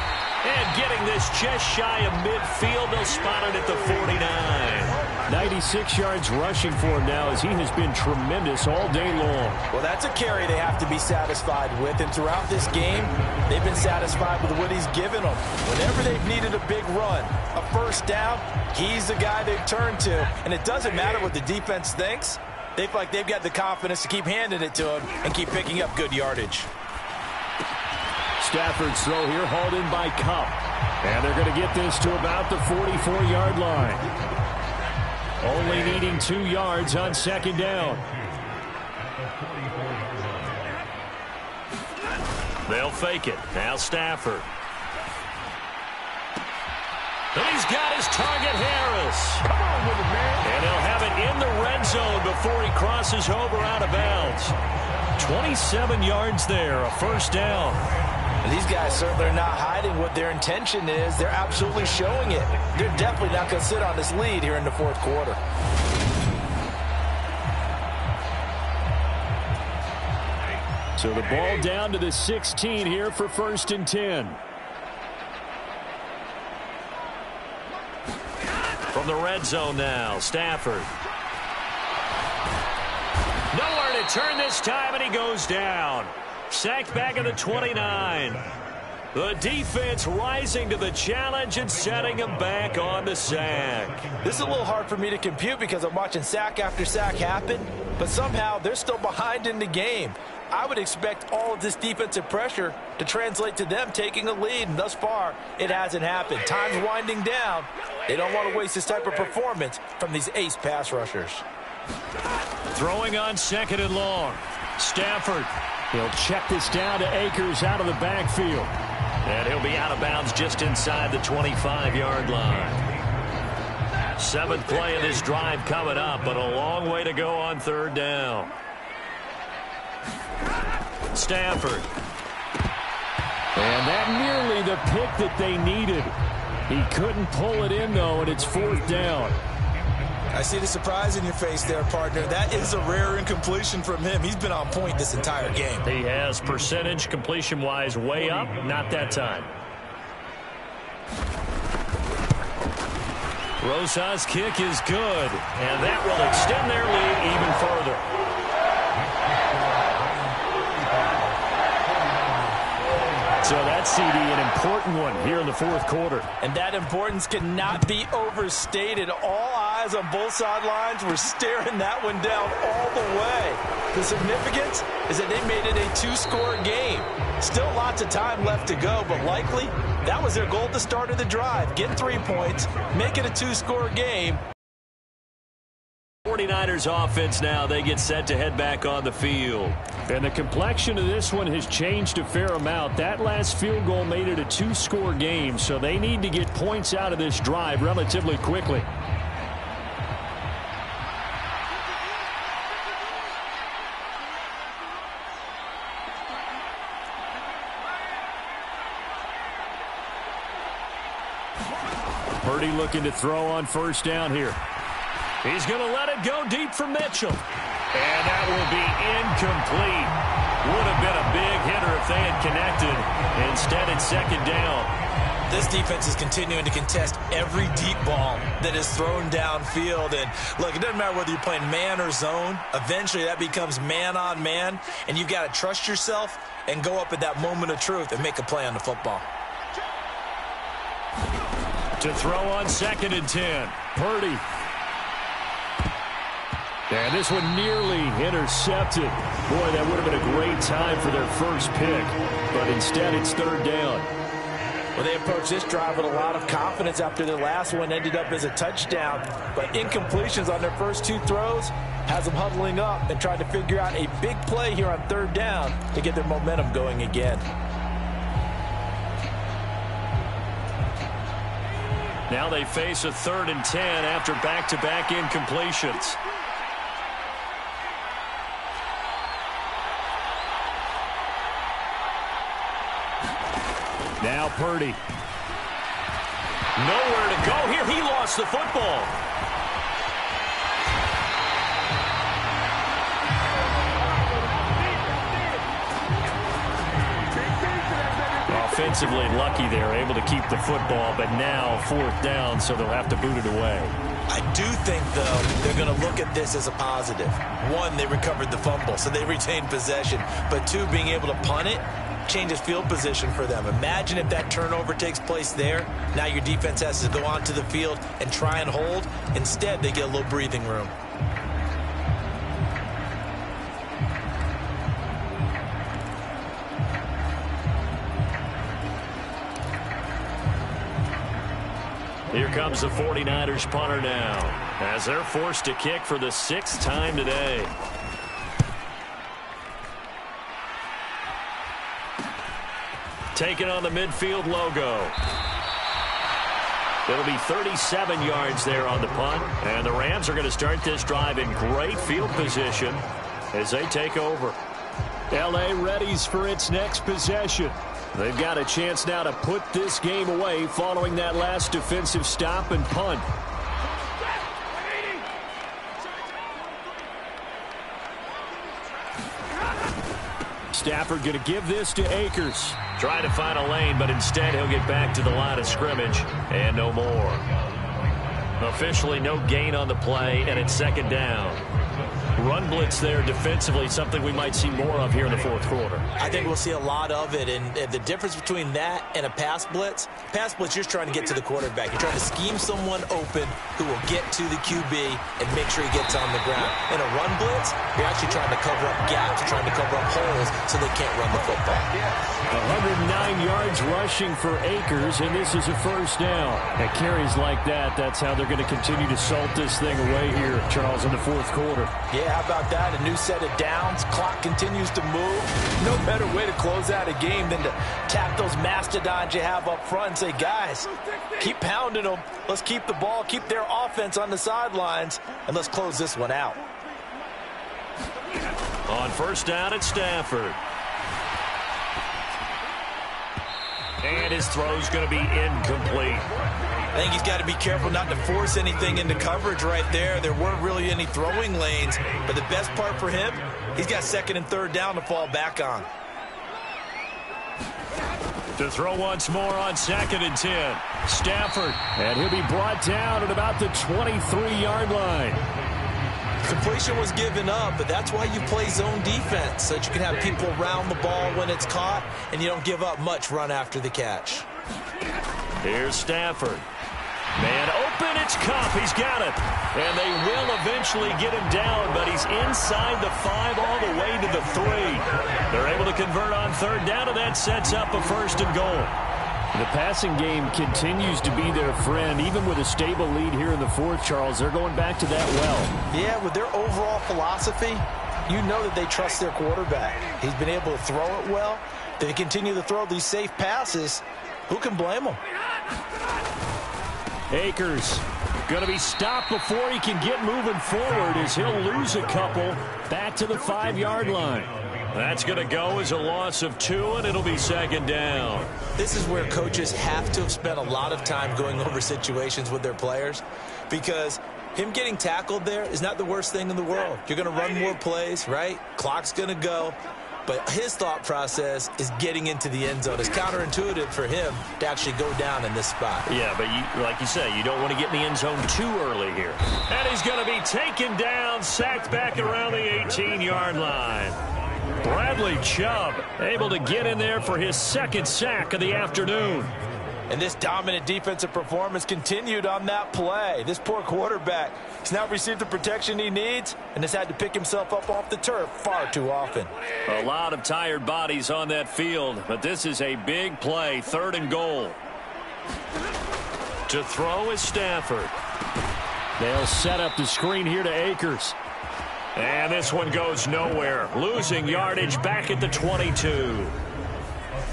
And getting this just shy of midfield, they'll spot it at the 49. 96 yards rushing for him now as he has been tremendous all day long. Well, that's a carry they have to be satisfied with. And throughout this game, they've been satisfied with what he's given them. Whenever they've needed a big run, a first down, he's the guy they've turned to. And it doesn't matter what the defense thinks. They feel like they've got the confidence to keep handing it to him and keep picking up good yardage. Stafford's throw here hauled in by Cup. And they're going to get this to about the 44-yard line. Only needing 2 yards on 2nd down. They'll fake it. Now Stafford. And he's got his target, Harris. Come on with it, man. And he'll have it in the red zone before he crosses over out of bounds. 27 yards there, a 1st down. And these guys certainly are not hiding what their intention is. They're absolutely showing it. They're definitely not going to sit on this lead here in the 4th quarter. So the ball down to the 16 here for 1st and 10. From the red zone now, Stafford. Nowhere to turn this time, and he goes down. Sacked back at the 29. The defense rising to the challenge and setting him back on the sack. This is a little hard for me to compute because I'm watching sack after sack happen, but somehow they're still behind in the game. I would expect all of this defensive pressure to translate to them taking a lead, and thus far, it hasn't happened. Time's winding down. They don't want to waste this type of performance from these ace pass rushers. Throwing on 2nd and long. Stafford. He'll check this down to Akers out of the backfield. And he'll be out of bounds just inside the 25-yard line. 7th play of this drive coming up, but a long way to go on 3rd down. Stafford. And that nearly the pick that they needed. He couldn't pull it in, though, and it's 4th down. I see the surprise in your face there, partner. That is a rare incompletion from him. He's been on point this entire game. He has percentage completion-wise way up. Not that time. Rosa's kick is good, and that will extend their lead even further. So that CD, an important one here in the 4th quarter. And that importance cannot be overstated. All eyes on both sidelines were staring that one down all the way. The significance is that they made it a 2-score game. Still lots of time left to go, but likely that was their goal at the start of the drive. Get 3 points, make it a 2-score game. 49ers offense now, they get set to head back on the field. And the complexion of this one has changed a fair amount. That last field goal made it a 2-score game, so they need to get points out of this drive relatively quickly. Purdy looking to throw on 1st down here. He's going to let it go deep for Mitchell. And that will be incomplete. Would have been a big hitter if they had connected. Instead, it's 2nd down. This defense is continuing to contest every deep ball that is thrown downfield. And, look, it doesn't matter whether you're playing man or zone. Eventually, that becomes man-on-man. And you've got to trust yourself and go up at that moment of truth and make a play on the football. To throw on 2nd and 10. Purdy. And this one nearly intercepted. Boy, that would have been a great time for their first pick. But instead, it's 3rd down. Well, they approached this drive with a lot of confidence after their last one ended up as a touchdown. But incompletions on their first 2 throws has them huddling up and trying to figure out a big play here on 3rd down to get their momentum going again. Now they face a 3rd and 10 after back-to-back incompletions. Now Purdy. Nowhere to go here. He lost the football. Offensively lucky they're able to keep the football, but now 4th down, so they'll have to boot it away. I do think, though, they're going to look at this as a positive. 1, they recovered the fumble, so they retained possession. But 2, being able to punt it changes field position for them. Imagine if that turnover takes place there. Now your defense has to go onto the field and try and hold. Instead, they get a little breathing room. Here comes the 49ers punter now, as they're forced to kick for the 6th time today. Taking on the midfield logo. It'll be 37 yards there on the punt, and the Rams are going to start this drive in great field position as they take over. L.A. readies for its next possession. They've got a chance now to put this game away following that last defensive stop and punt. Stafford going to give this to Akers. Trying to find a lane, but instead he'll get back to the line of scrimmage and no more. Officially no gain on the play, and it's 2nd down. Run blitz there defensively, something we might see more of here in the 4th quarter. I think we'll see a lot of it, and the difference between that and a pass blitz, you're just trying to get to the quarterback. You're trying to scheme someone open who will get to the QB and make sure he gets on the ground. In a run blitz, you're actually trying to cover up gaps, trying to cover up holes so they can't run the football. 109 yards rushing for Akers, and this is a 1st down. At carries like that, that's how they're going to continue to salt this thing away here, Charles, in the 4th quarter. Yeah, how about that? A new set of downs. Clock continues to move. No better way to close out a game than to tap those mastodons you have up front and say, guys, keep pounding them. Let's keep the ball, keep their offense on the sidelines, and let's close this one out. On 1st down, it's Stafford. And his throw's going to be incomplete. I think he's got to be careful not to force anything into coverage right there. There weren't really any throwing lanes, but the best part for him, he's got 2nd and 3rd down to fall back on. To throw once more on 2nd and 10. Stafford, and he'll be brought down at about the 23-yard line. Completion was given up, but that's why you play zone defense, so that you can have people around the ball when it's caught, and you don't give up much run after the catch. Here's Stafford. Man open, it's Kupp. He's got it. And they will eventually get him down, but he's inside the 5 all the way to the 3. They're able to convert on 3rd down, and that sets up a 1st and goal. The passing game continues to be their friend. Even with a stable lead here in the 4th, Charles, they're going back to that well. Yeah, with their overall philosophy, you know that they trust their quarterback. He's been able to throw it well. They continue to throw these safe passes. Who can blame them? Akers going to be stopped before he can get moving forward as he'll lose a couple back to the 5-yard line. That's going to go as a loss of 2, and it'll be 2nd down. This is where coaches have to have spent a lot of time going over situations with their players, because him getting tackled there is not the worst thing in the world. You're going to run more plays, right? Clock's going to go. But his thought process is getting into the end zone. It's counterintuitive for him to actually go down in this spot. Yeah, but like you say, you don't want to get in the end zone too early here. And he's going to be taken down, sacked back around the 18-yard line. Bradley Chubb able to get in there for his 2nd sack of the afternoon. And this dominant defensive performance continued on that play. This poor quarterback has now received the protection he needs and has had to pick himself up off the turf far too often. A lot of tired bodies on that field, but this is a big play, 3rd and goal. To throw is Stafford. They'll set up the screen here to Akers. And this one goes nowhere. Losing yardage back at the 22.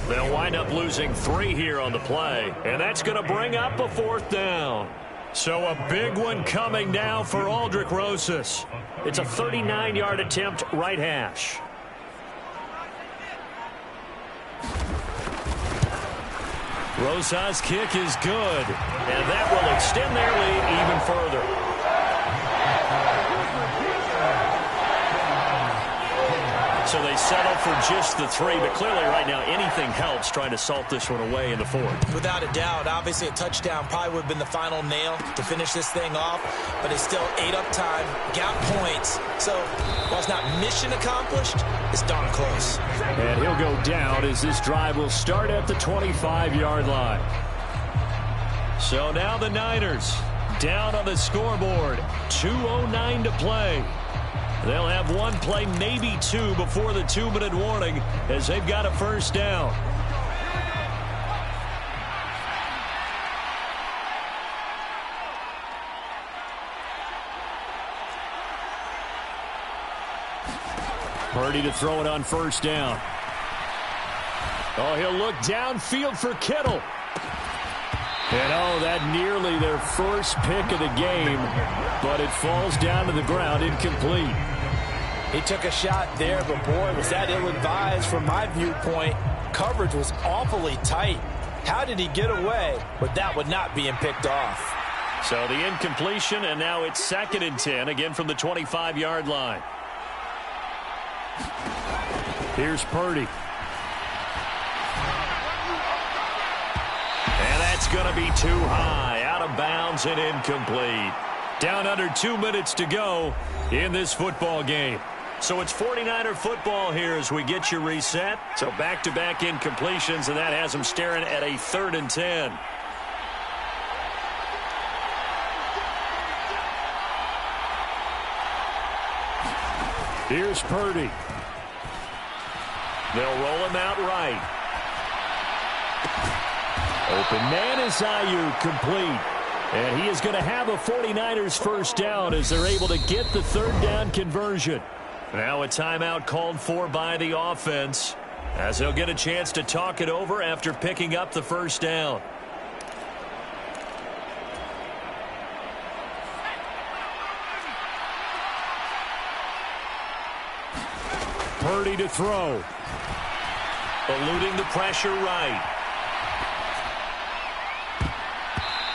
They'll wind up losing 3 here on the play. And that's going to bring up a 4th down. So a big one coming now for Aldrick Rosas. It's a 39-yard attempt right hash. Rosas' kick is good. And that will extend their lead even further. So they settle for just the 3, but clearly right now anything helps trying to salt this one away in the 4th. Without a doubt, obviously a touchdown probably would have been the final nail to finish this thing off, but it's still ate up time, got points, so while it's not mission accomplished, it's darn close. And he'll go down as this drive will start at the 25-yard line. So now the Niners down on the scoreboard, 2:09 to play. They'll have one play, maybe 2, before the 2-minute warning as they've got a 1st down. Purdy to throw it on 1st down. Oh, he'll look downfield for Kittle. And that nearly their first pick of the game, but it falls down to the ground incomplete. He took a shot there, but boy, was that ill-advised from my viewpoint. Coverage was awfully tight. How did he get away with that one not being picked off? So the incompletion, and now it's 2nd and 10, again from the 25-yard line. Here's Purdy. And that's going to be too high, out of bounds and incomplete. Down under 2 minutes to go in this football game. So it's 49er football here as we get you reset. So back-to-back incompletions, and that has them staring at a 3rd and 10. Here's Purdy. They'll roll him out right. Open man is Ayuk, complete. And he is going to have a 49ers 1st down as they're able to get the 3rd down conversion. Now a timeout called for by the offense as they'll get a chance to talk it over after picking up the 1st down. Purdy to throw. Eluding the pressure right.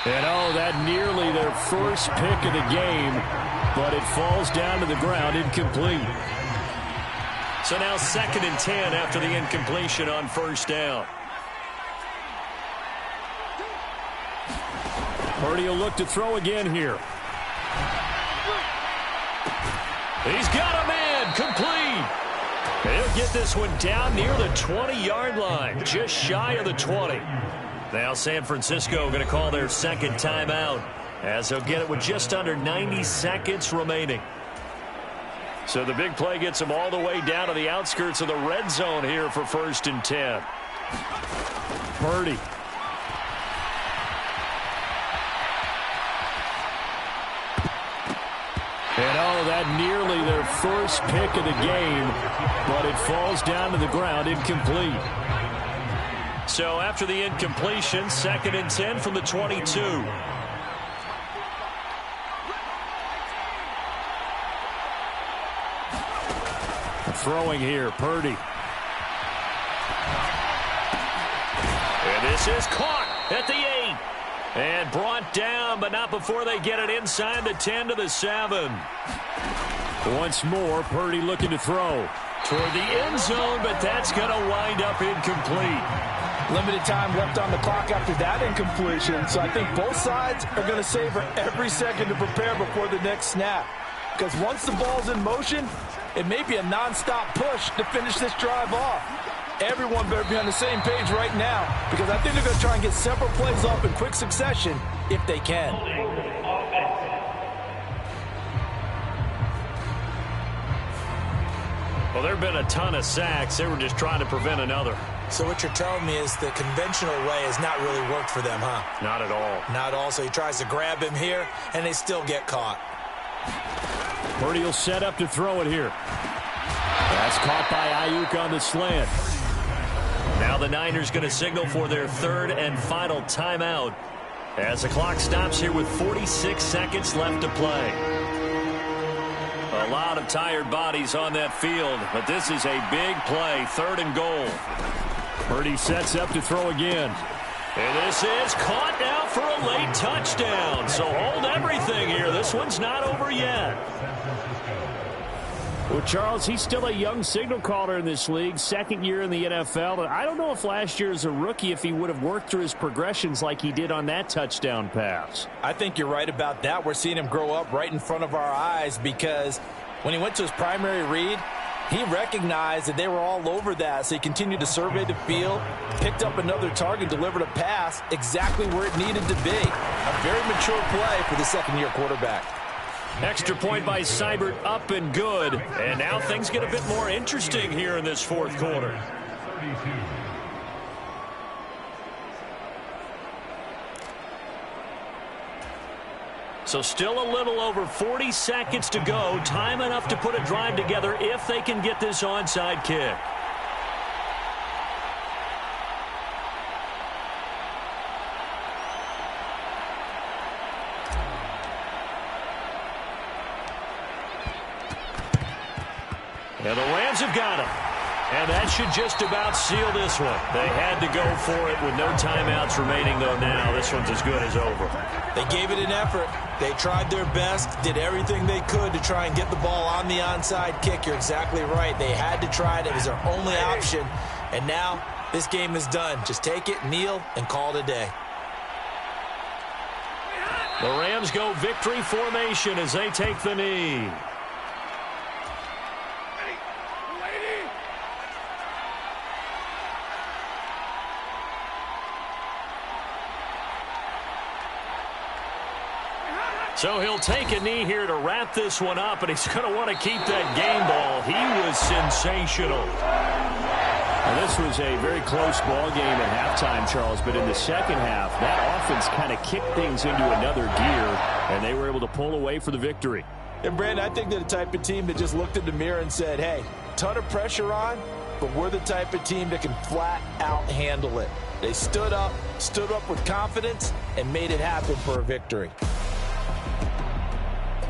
And that nearly their first pick of the game, but it falls down to the ground incomplete. So now 2nd and 10 after the incompletion on 1st down. Purdy will look to throw again here. He's got a man, complete. He'll get this one down near the 20-yard line, just shy of the 20. Now San Francisco going to call their 2nd timeout as they'll get it with just under 90 seconds remaining. So the big play gets them all the way down to the outskirts of the red zone here for 1st and 10. Purdy. And that nearly their first pick of the game, but it falls down to the ground incomplete. So after the incompletion, 2nd and 10 from the 22. Throwing here, Purdy. And this is caught at the 8. And brought down, but not before they get it inside the 10 to the 7. Once more, Purdy looking to throw toward the end zone, but that's going to wind up incomplete. Limited time left on the clock after that incompletion, so I think both sides are going to savor every second to prepare before the next snap. Because once the ball's in motion, it may be a non-stop push to finish this drive off. Everyone better be on the same page right now, because I think they're going to try and get several plays off in quick succession if they can. Well, there have been a ton of sacks. They were just trying to prevent another. So what you're telling me is the conventional way has not really worked for them, huh? Not at all. Not at all. So he tries to grab him here, and they still get caught. Purdy will set up to throw it here. That's caught by Ayuk on the slant. Now the Niners going to signal for their third and final timeout as the clock stops here with 46 seconds left to play. A lot of tired bodies on that field, but this is a big play, 3rd and goal. Purdy sets up to throw again. And this is caught now for a late touchdown. So hold everything here. This one's not over yet. Well, Charles, he's still a young signal caller in this league, 2nd year in the NFL. I don't know if last year as a rookie, if he would have worked through his progressions like he did on that touchdown pass. I think you're right about that. We're seeing him grow up right in front of our eyes because when he went to his primary read, he recognized that they were all over that, so he continued to survey the field, picked up another target, delivered a pass exactly where it needed to be. A very mature play for the 2nd-year quarterback. Extra point by Seibert, up and good. And now things get a bit more interesting here in this 4th quarter. So still a little over 40 seconds to go. Time enough to put a drive together if they can get this onside kick. And the Rams have got him. And that should just about seal this one. They had to go for it with no timeouts remaining, though now this one's as good as over. They gave it an effort. They tried their best, did everything they could to try and get the ball on the onside kick. You're exactly right. They had to try it. It was their only option. And now this game is done. Just take it, kneel, and call it a day. The Rams go victory formation as they take the knee. So he'll take a knee here to wrap this one up, and he's going to want to keep that game ball. He was sensational. Now, this was a very close ball game at halftime, Charles, but in the second half, that offense kind of kicked things into another gear, and they were able to pull away for the victory. And, Brandon, I think they're the type of team that just looked in the mirror and said, hey, ton of pressure on, but we're the type of team that can flat out handle it. They stood up with confidence, and made it happen for a victory.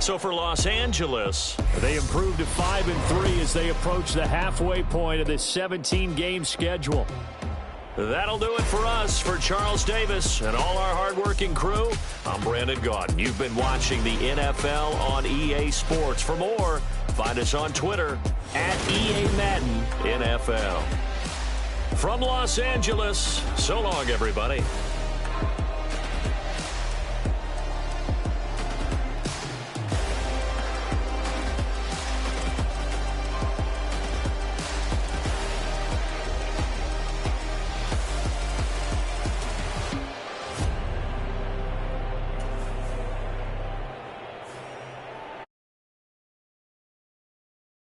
So for Los Angeles, they improved to 5-3 as they approach the halfway point of this 17-game schedule. That'll do it for us. For Charles Davis and all our hardworking crew, I'm Brandon Gaudin. You've been watching the NFL on EA Sports. For more, find us on Twitter @EA Madden NFL. From Los Angeles, so long, everybody.